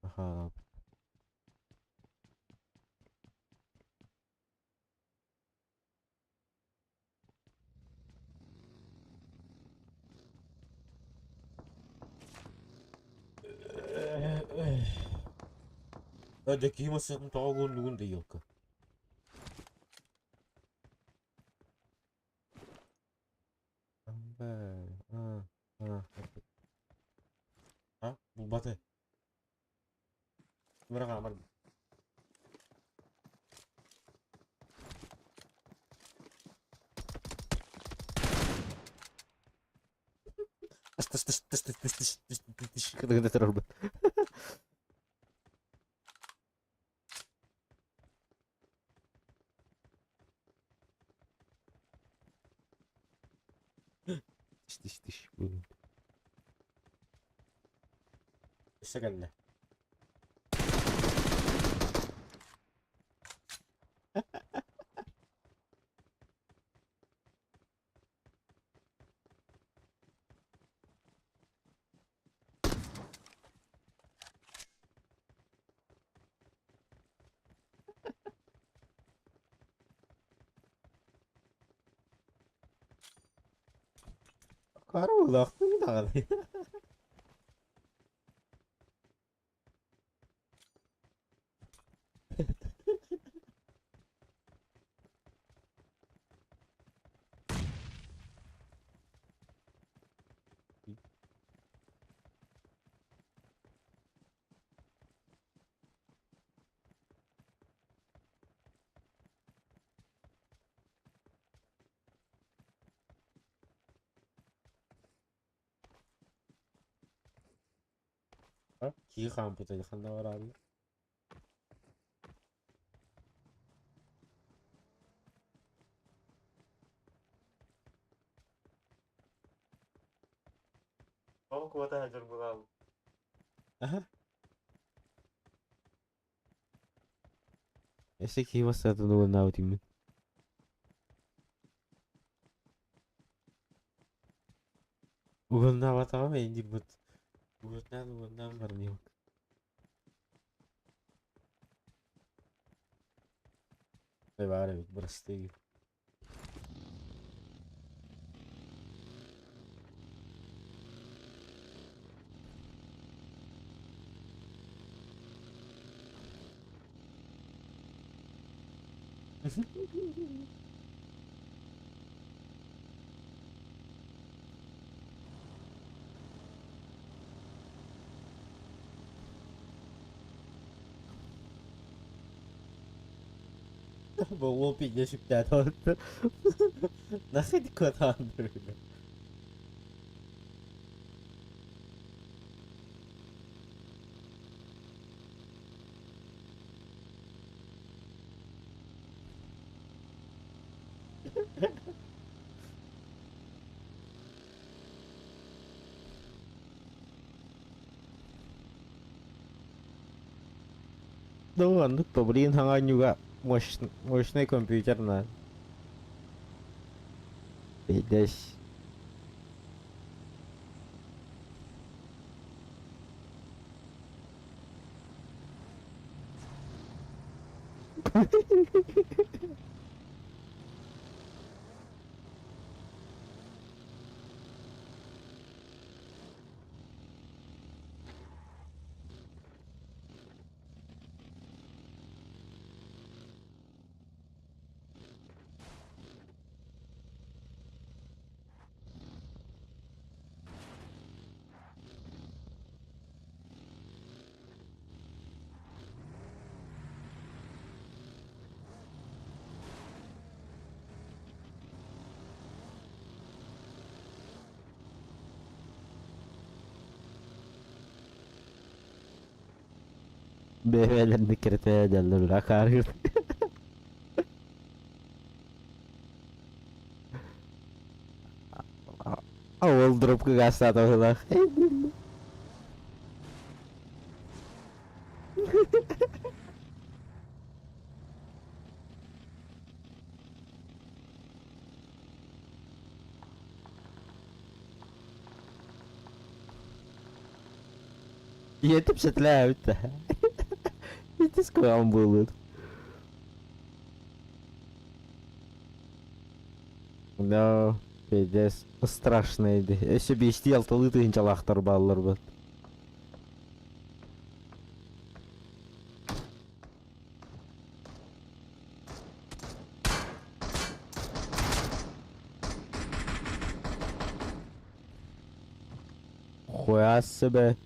Aha. Ödeki masasının tağın nugun değil ki. Bırak aman. Tış tış tış tış tış tış tış tış tış tış. Gıdı terör bu. Tış tış tış. Buyurun. İşte geldi. Karı ulak mı dağıldı? Ha? Ki kampüte yakında var abi. Oh, kuota hajar bural. Aha. Ese que iba a estar dando una última. Uğur'un hava tamam indi but. Uğur'dan varmıyor. Ve var evet burası değil. Boğul pilleşip geldi orada. Nasıl dikkat andırıyor? Doon, pabaliin hangan juga. Mosnya komputer na. Bedes. Bebelerini kirteye ederler. Rakar. Awal drop ke gas atau lah. Iya itu setelah itu. Itu sekolah bulut. Да, пиздец. Страшно иди. Если бы истел, то ты инчалахтар баллар бы. Хуя себе.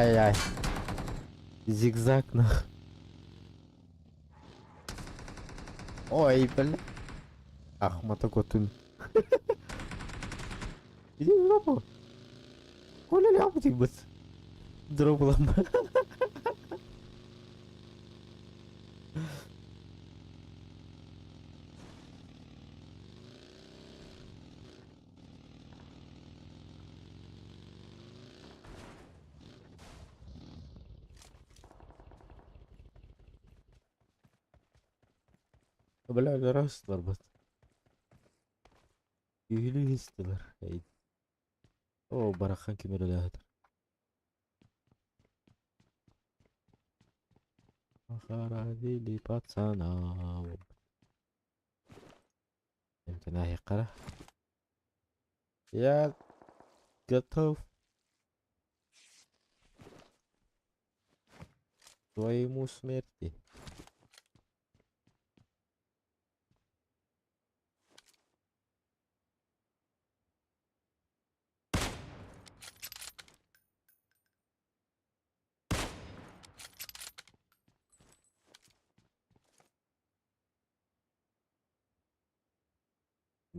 Ай-яй-яй. Зигзаг, нах. Ой, бля. Ах, мотокотун. Иди в жопу. Коля ляпу ты, быс. Дроблом. Бля, жарастылар бат. Үйілі естілер. О, барақан кемері ләдір. Хоронили пацана. Эмтина қара. Я готов к твоему смерти.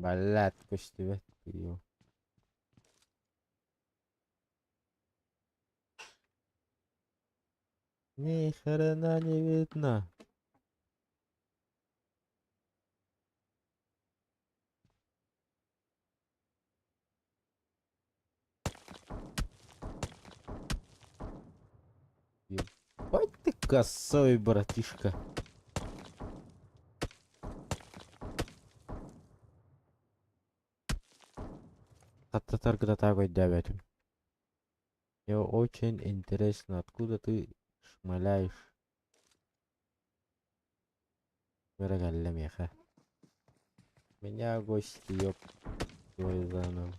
Блядь, почти в его. Ни хрена не видно. Ебать ты косой, братишка. Татар когда такой давят. Мне очень интересно, откуда ты шмаляешь. Вырагалям яха. Меня гости, ёб твою заново.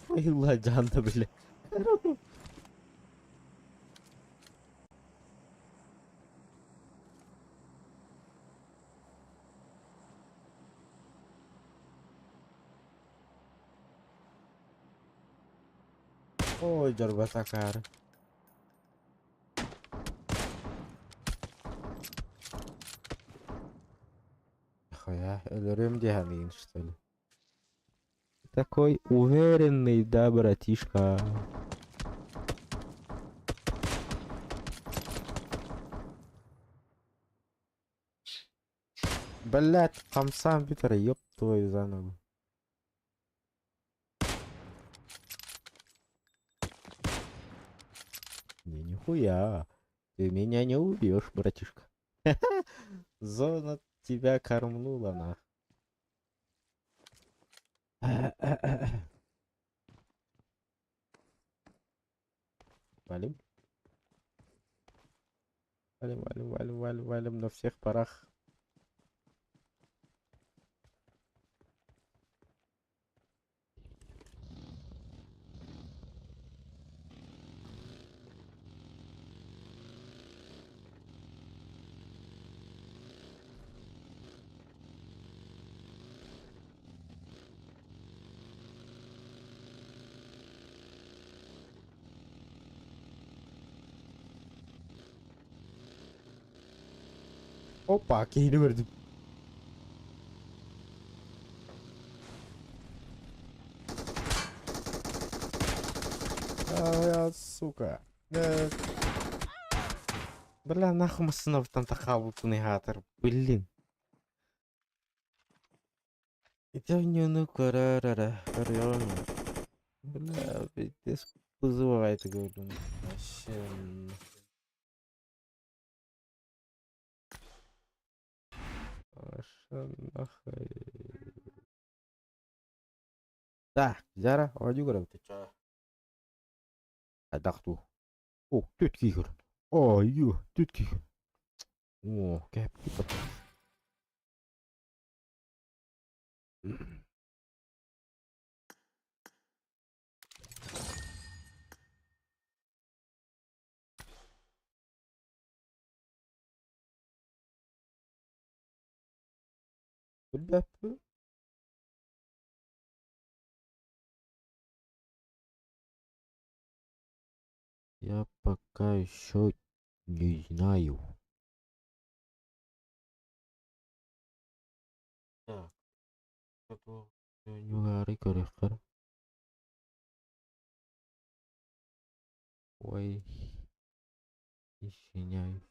Файла джанда, бля. Ой, жарбатакар. Хуя, ölürüm diye что ли? Такой уверенный, да, братишка. Блять, хамсам Питер, ёб твою заново. Не, нихуя. Ты меня не убьешь, братишка. Зона тебя кормнула, нах. Валим? Валим на всех парах. Опа, кейли verdim. Я, сука. Бля, нахуй мы там такая гатор. Блин. Это не ну карарара. Реально. Бля, пиздец. Вызывает, говорю. Вообще. Вообще нахуй. Да, Зара, вадю говорю, ты чё? Адахту. О, тетки игр. О, ё, тетки. О, капец. Bilmem. Я пока еще не знаю. Так, это nyari kira-kira. Ой, извиняюсь.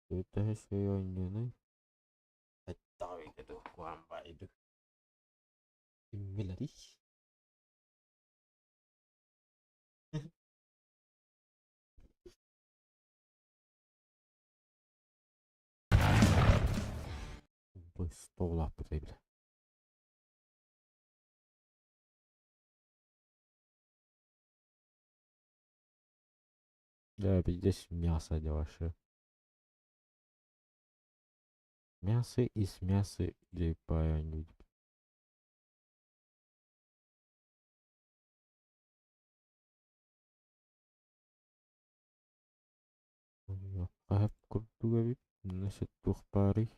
Это сегодня, tahu itu kuamba itu Bangladesh. Стол потребля. Да, здесь мясо вообще. Мясо из мяса где паянуть. Ahap kurduga bit nasib тухпари.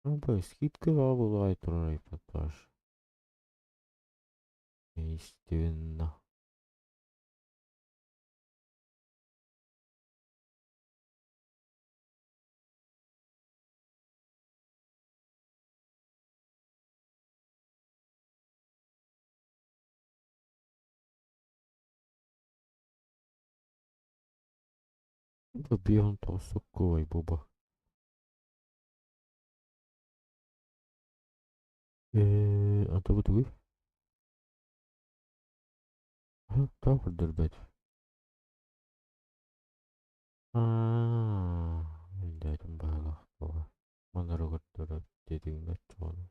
Ну, бай, скидка была и поташ. Естественно. Побегом толстяковой боба. А то вот вы? Так вот дербет. Да, там было. Монорог дербет. Дединг чон.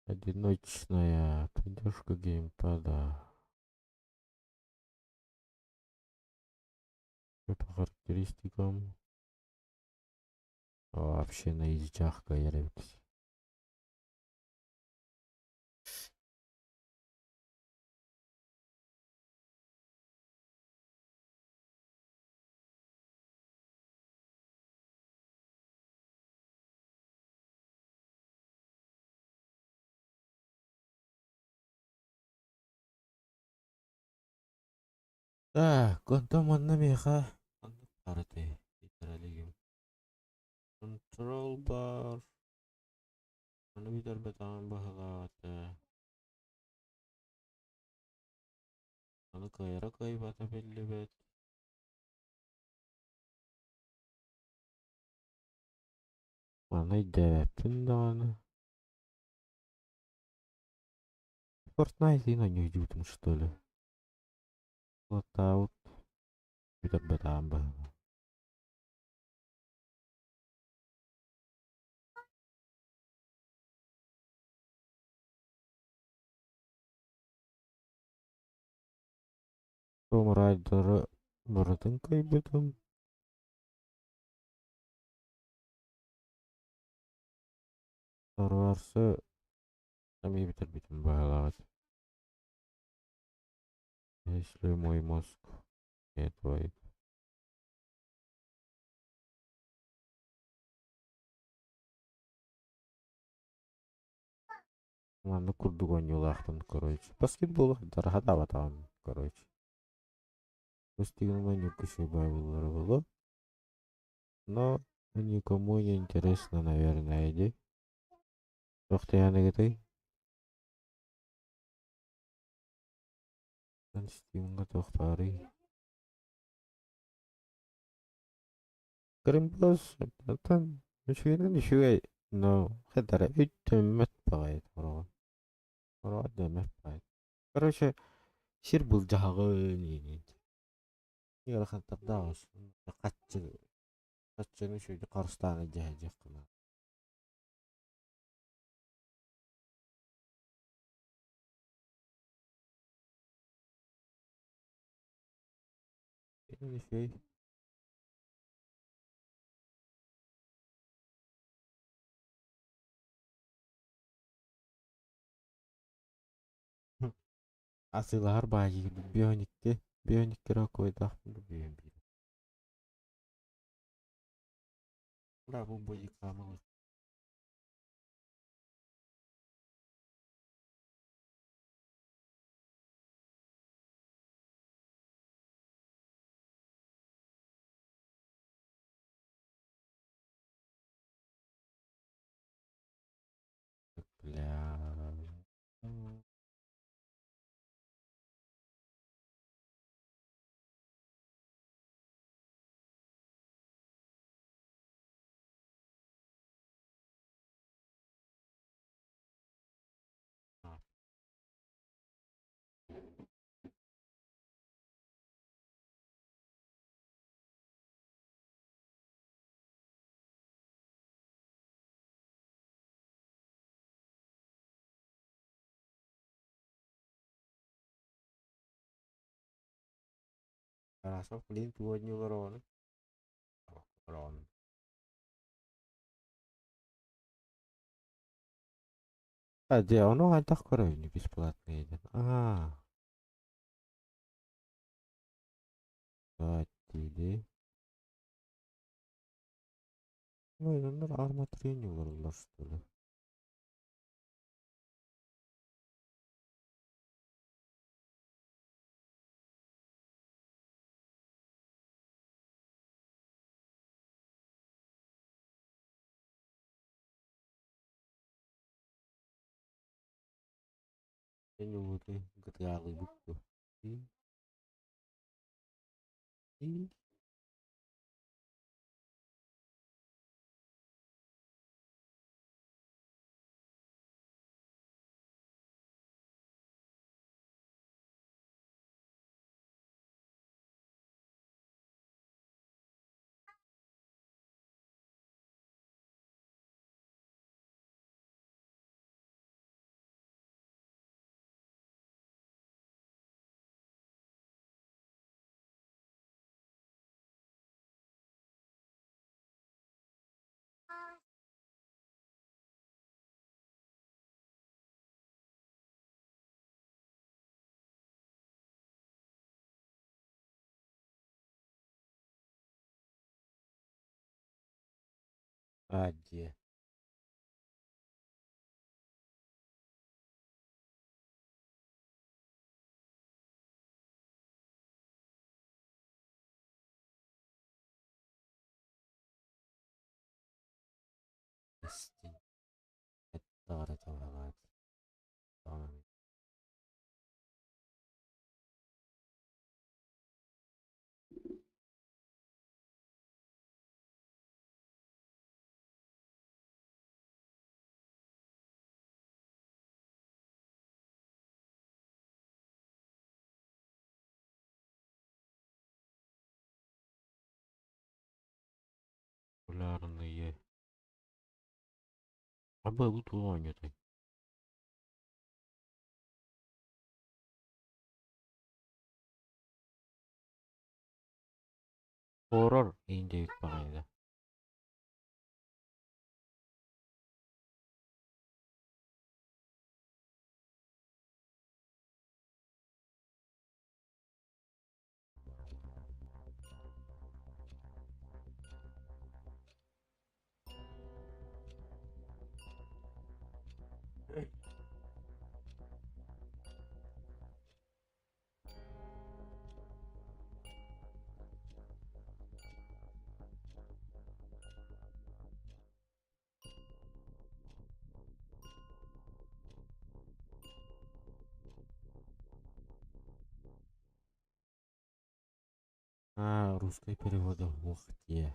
Одиночная поддержка геймпада. По характеристикам. Вообще на язычах кайревикс. Конто манна меха. Арате. Итаралигим. Control bar. Anu bitar betang bahalata. Anu kaya kai bata pilibet. Mana ide пиндан. Fortnite и на них дютым, что ли. Вот аут. Битер бетамба. Том Райдер бұрытын кайбетім. Сарварсы. Сами битер битім бағалағат. Если мой мозг не твой. Ладно, курдугон юлахтан, короче. Баскетбол дарахата там, короче. Достигнуто нюкуши байвулары было. Но никому не интересно, наверное, иди. Тоқты яны кетей. Стивнга тоқтары. Гримбос, тан, мüşвенен үшугай, но хедара үттіммет бағайд, орған. Орған дөмет бағайд. Короче, шир бұл жағын енен. Егер қантарда olsun. Қатчыны шүйді қарыстаны жәжек қына. Не фей. Асылар баji бионикке ракойдах бүйөн бир. Бра бу боди камалы. Бля. Rasa pelin tua nyuron. Ron. А где оно антах не бесплатно идет. А, кстати, ну, это арма тренинг что ли. Я не буду GTA лыбку. И, и, а где? Истин. Это талават. Популярные. А был туанет. Хоррор индейк пагайда. А, русский перевод. Ух ты.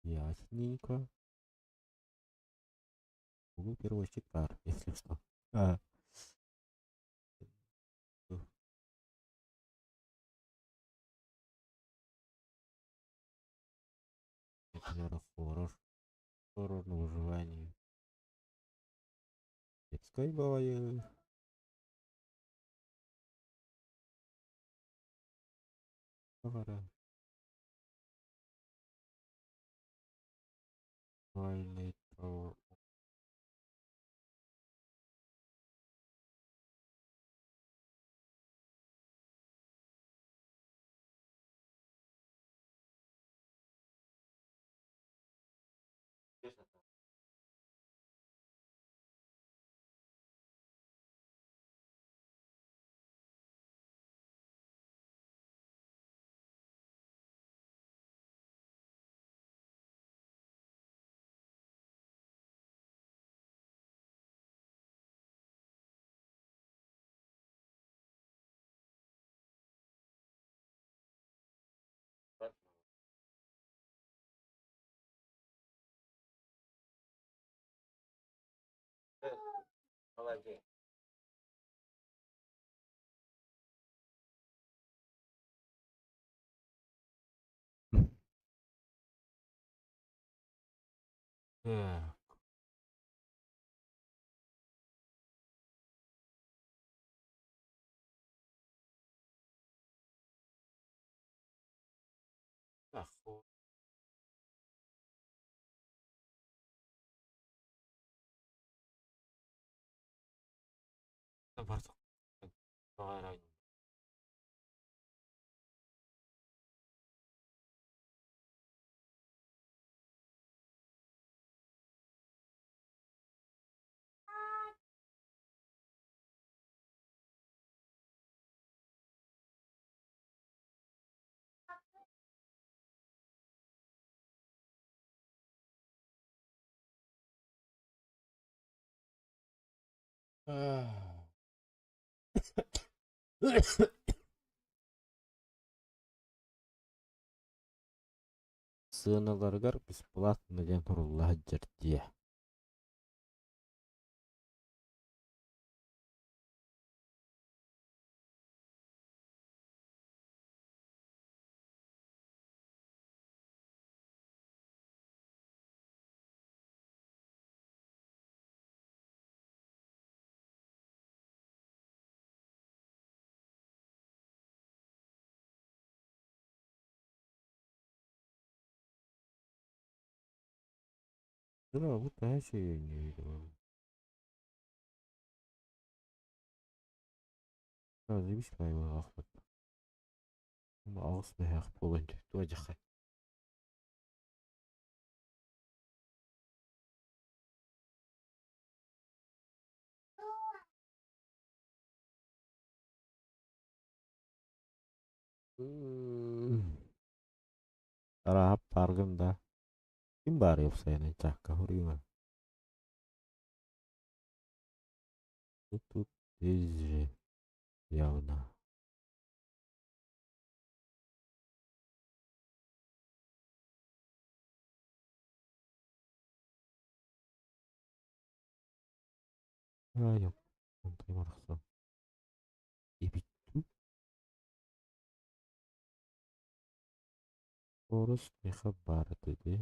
Ясненько. Google переводчик тар, если что. А, это, наверное, хоррор. Хоррор на выживании. Детской бывает. Apa Twilight Tower. Lagi. Ya, aku masuk ke сыналаргар бесплатно ден турулла жердие. Да, вот вообще я не видел. Заебись моего охвата. Ağzına yak bolunca. Tuacak. Rahap pargında. Kim bari yapsa yani cakka hurima. Tutut dizi yavna. Ayam. Terima kasih. Ibitu. Terus nih kabar tadi.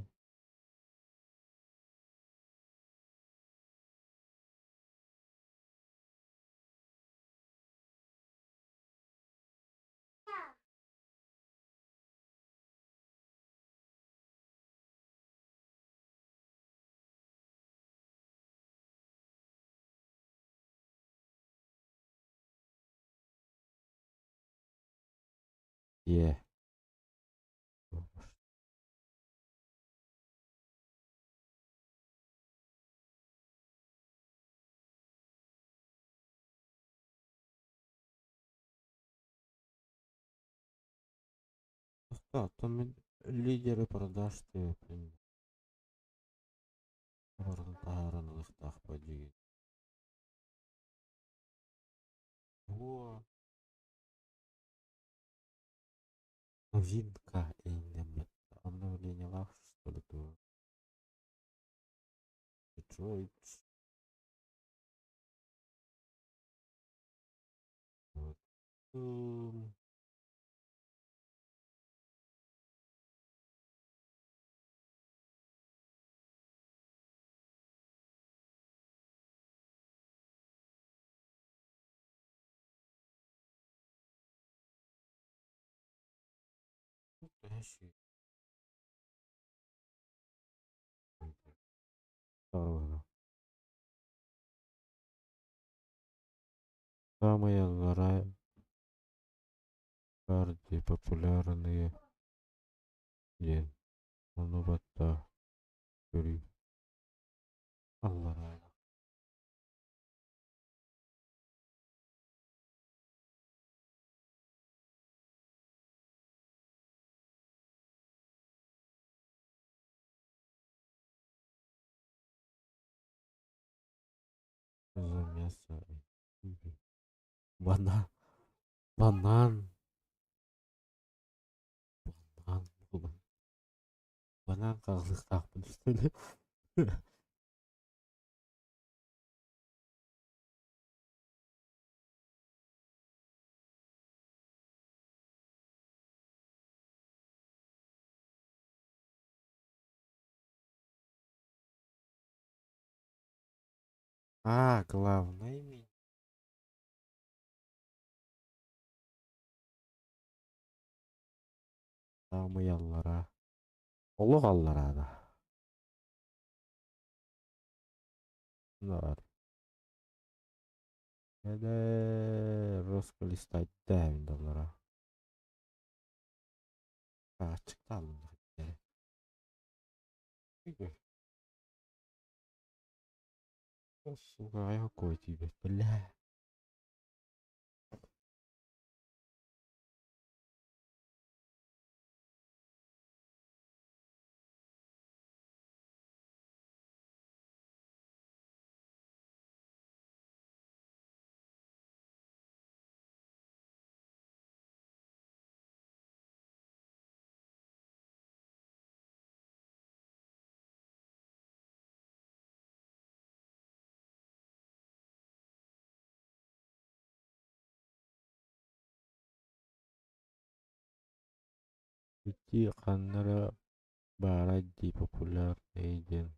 Iya. Да, там лидеры продаж ты таранных так поди. Во. Новинка инем. Обновление лав, что ли, то. Detroit. Вот. Настоящий. Здорово. Самые карты популярные день. Ну вот так. Аллах. За мясо. Банан. Банан. Банан. Банан қалдықтақпын үстіне. А, главное меню. Самый аллара. Олуг аллара да. Нар. Эде росколистать дайм доллара. А, çıktı сука, я какой тебе, бля. Ити қаннара барадди популярный ден.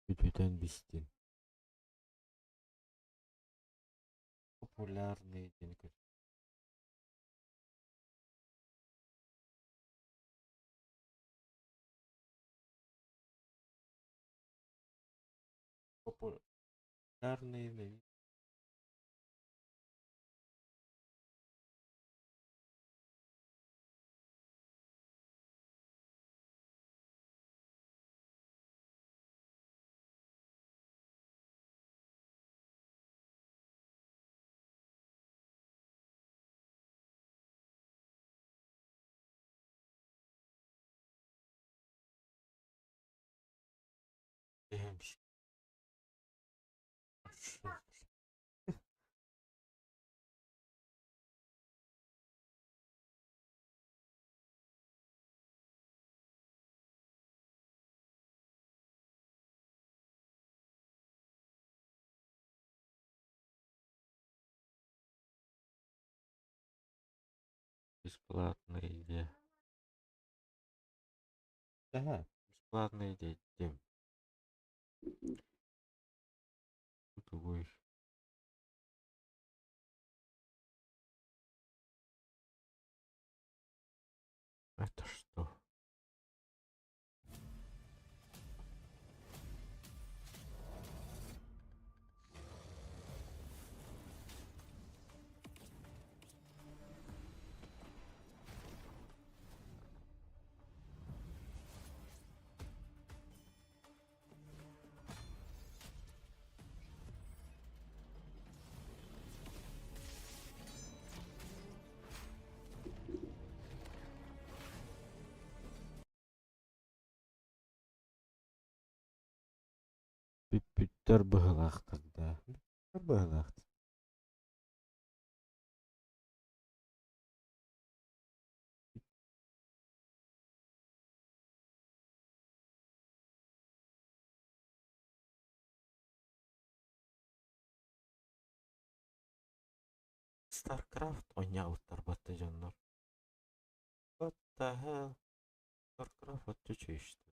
Бүтүтен бистин. Популярный ден. Популярный ден. Демщик. Бесплатная идея. Да, бесплатная идея. Дем. Твой. Это что? Бүттер быһылаахтар да. Бүттер быһылаахтар. StarCraft oynayalıtlar battacanlar. What the hell? StarCraft atıyor işte.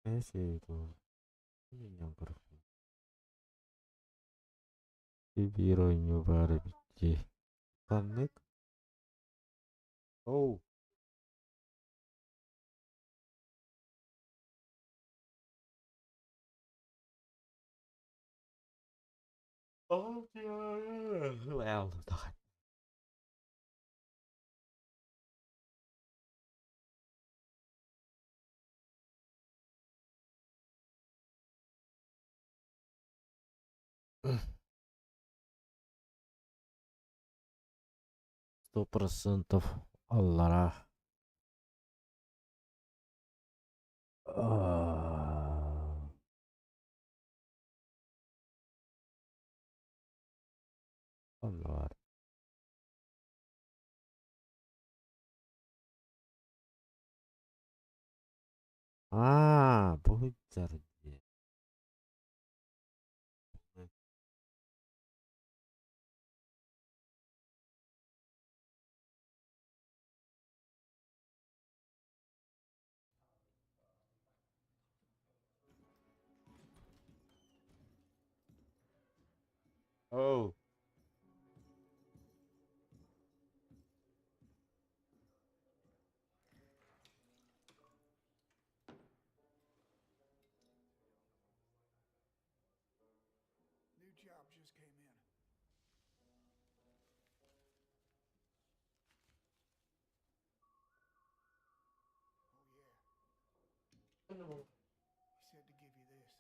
Neyse, это. Меня Bir oyunu var bitti. Sandık. Oh. Oh ya. Well, dah. %100 Allah'a. Ah. Allah. Bu hüccar diye. Oh. New job just came in. Oh, yeah. He said to give you this.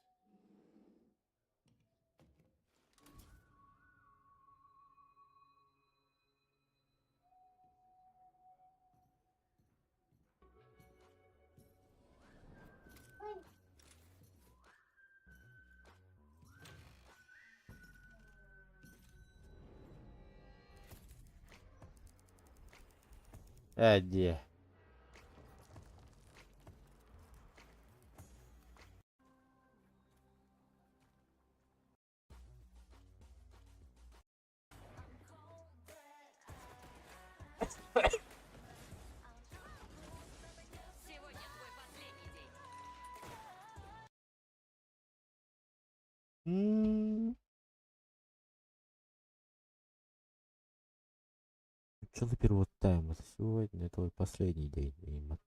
Hadi. Hmm. Ученый перевод тайма. Сегодня твой последний день, Эймот.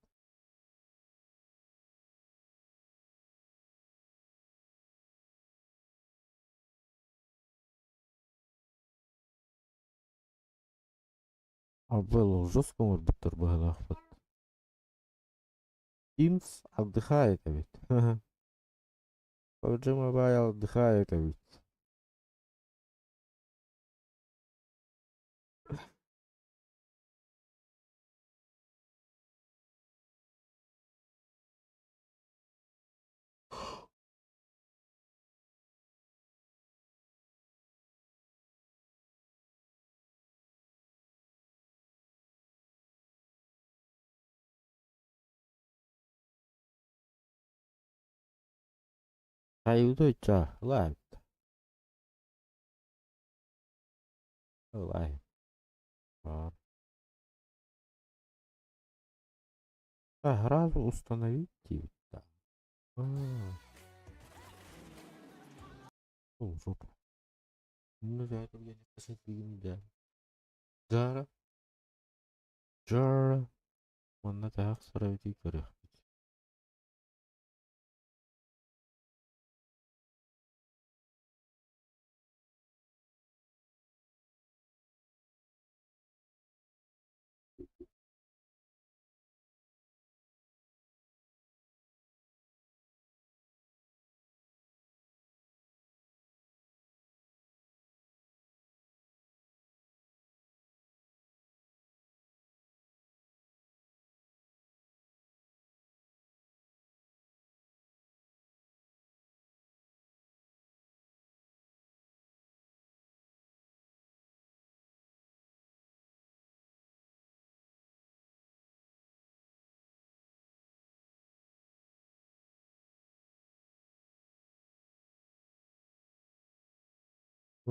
А было жестко, может быть, турбоголовод. Teams отдыхает ведь. PUBG Mobile отдыхает ведь. Kayıldıysa live. Live. Var. Сразу установите. Да. А, О, жопа. Ну да, это я не посмотрел, да. Жара. Жара. Онна так сравнить керек.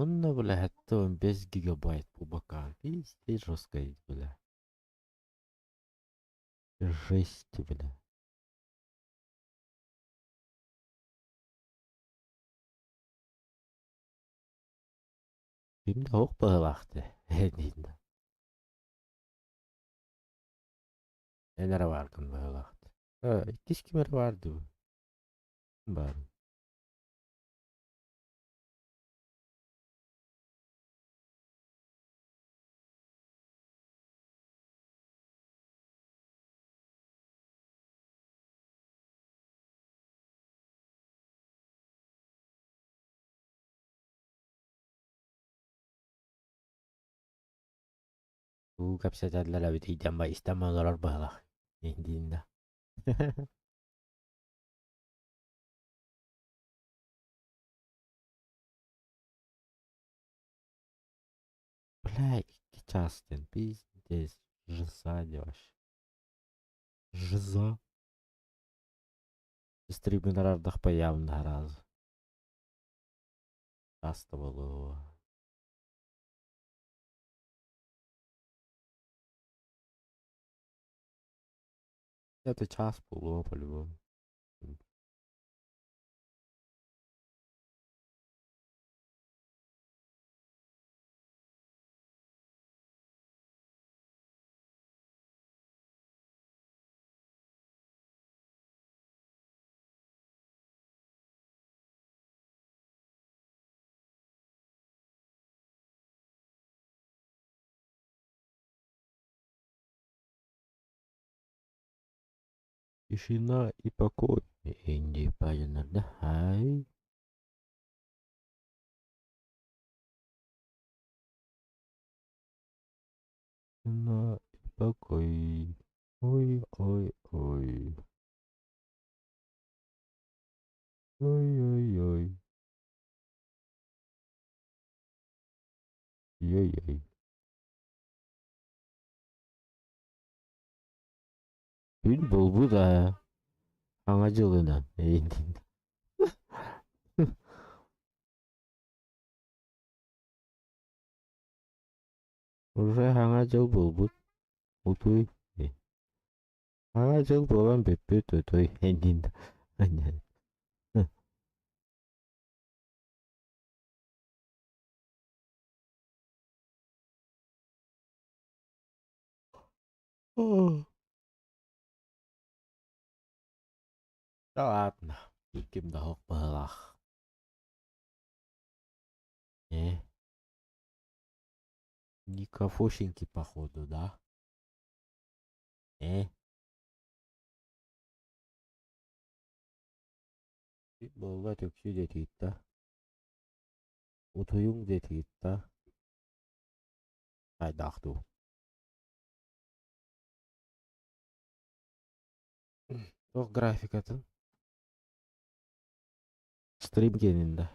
Онна, бля, это он без гигабайт по бокам. Пиздец, жестко, бля. Жесть, бля. Şimdi hok bağlaktı. Hedinde. Nelere varkın bağlaktı. Ha, ikiz kimere vardı bu. Bari. Bu kapsateller abi tiyden bay istemiyorlar bağlak. Hedinde. Бля, частен, пиздец. Жиза дешь. Жиза. Стриминарардах появно раз. Часто было. Это час было по-любому. Тишина и покой. Инди понятно. Ай. Тишина и покой. Ой, ой, ой. Ой, ой, ой. Ой-ой. Gün bulbu da аңажылынан. Инди. Уже аңажыл булбут. Утуй. аңажыл болан беппет өтөй. Инди. Да ладно. Иким да хок балах. Никофошеньки походу, да? Э? Болла төксү де тиитта. Утуюң де тиитта. Айдактуу. Тох графикатын. Стрим кенинде.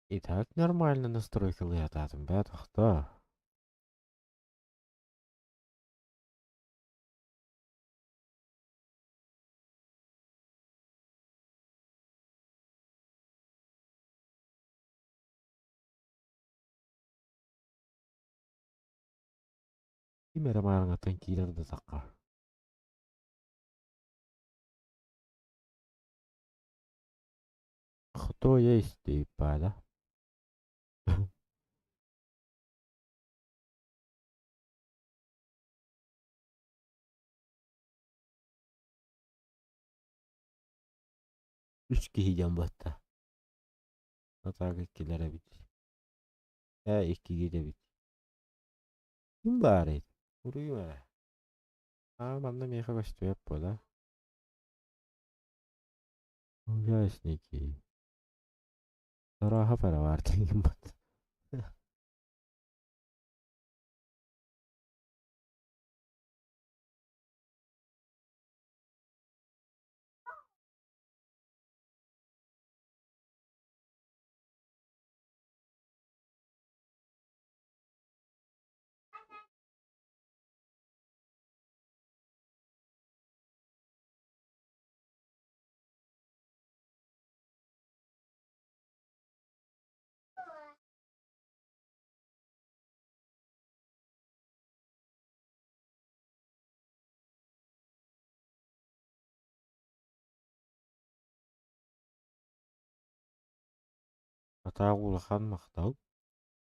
И так нормально настройки летатым, бетах, да. Имере маарыңатын кийлерди такка. Кто есть типа, да? Üç kişiden batta. Atak ikilere bit. İki gide bit. Kim bari? Vuruyor öyle. Banda меха костюм да? Ясненький. Дорога перевартий. Ата улахан мақтал.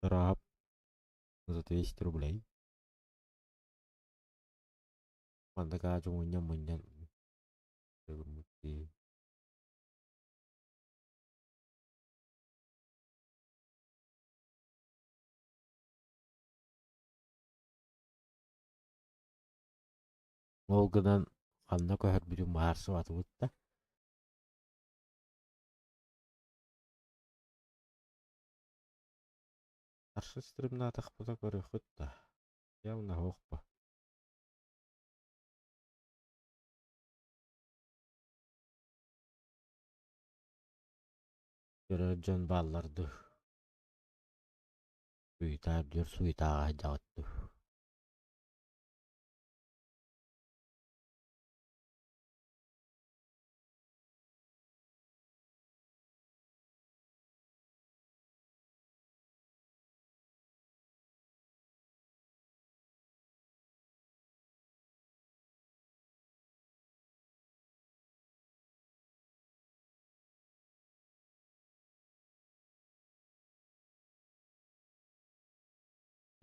Раб за 200 рублей. Манда кажу муньян. Ол гынан қанна көһөр бүрүм баарсы батыбытта. Аршы стримна атақпыта көріқытта. Явна хоқпа. Көрөджөн балларды. Суйтар дүр суйтаға жағытты.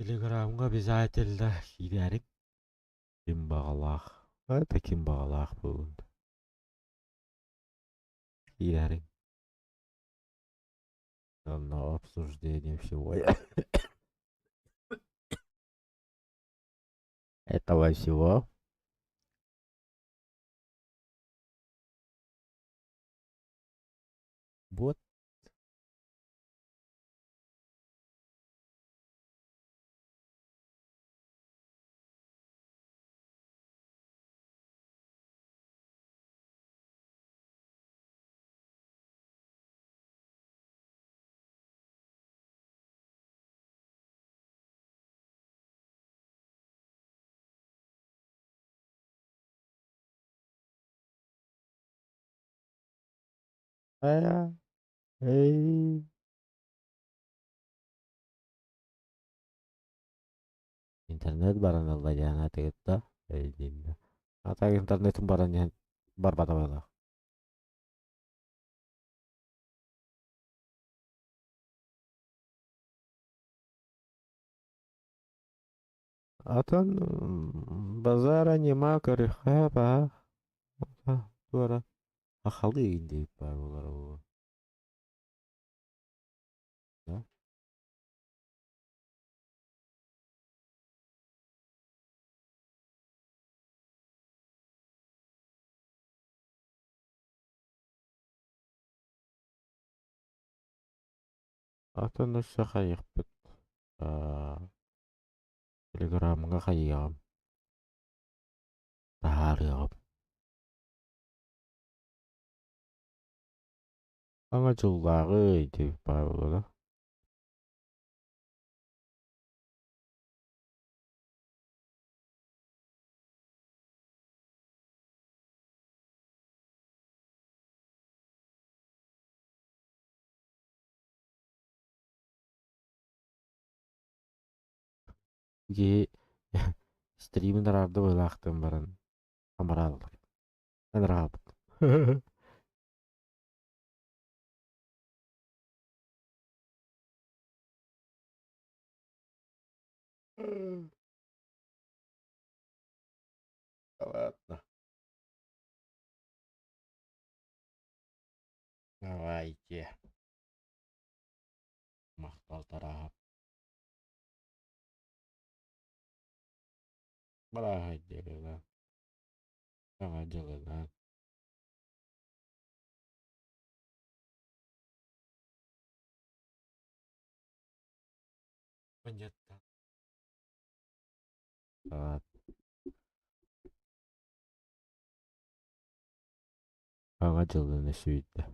Телеграмға обязательно хидәрік. Ким бағалақ. Это ким бағалақ бүгін. Хидәрік. На обсуждение всего. Этого всего. Вот. Эй. Интернет баран алладяна тегетта. Эйдинда. Атак интернетин баран бар бата. Атан базара нема көріққа ба. Туара. Ақалды егіндейіп бар олар ол. Да? Атан өсі қайық біт. Телеграмға қайығам. Тағарығам. Аңа жылдағы дейіп бар олар. Ге стримін арды ойлақтың барын. Амаралар. Мен рабыт. Ладно. Давайте. Мақтал тарап. Бара делена. Аңа делена. Понятно. Аңа делена сүйді.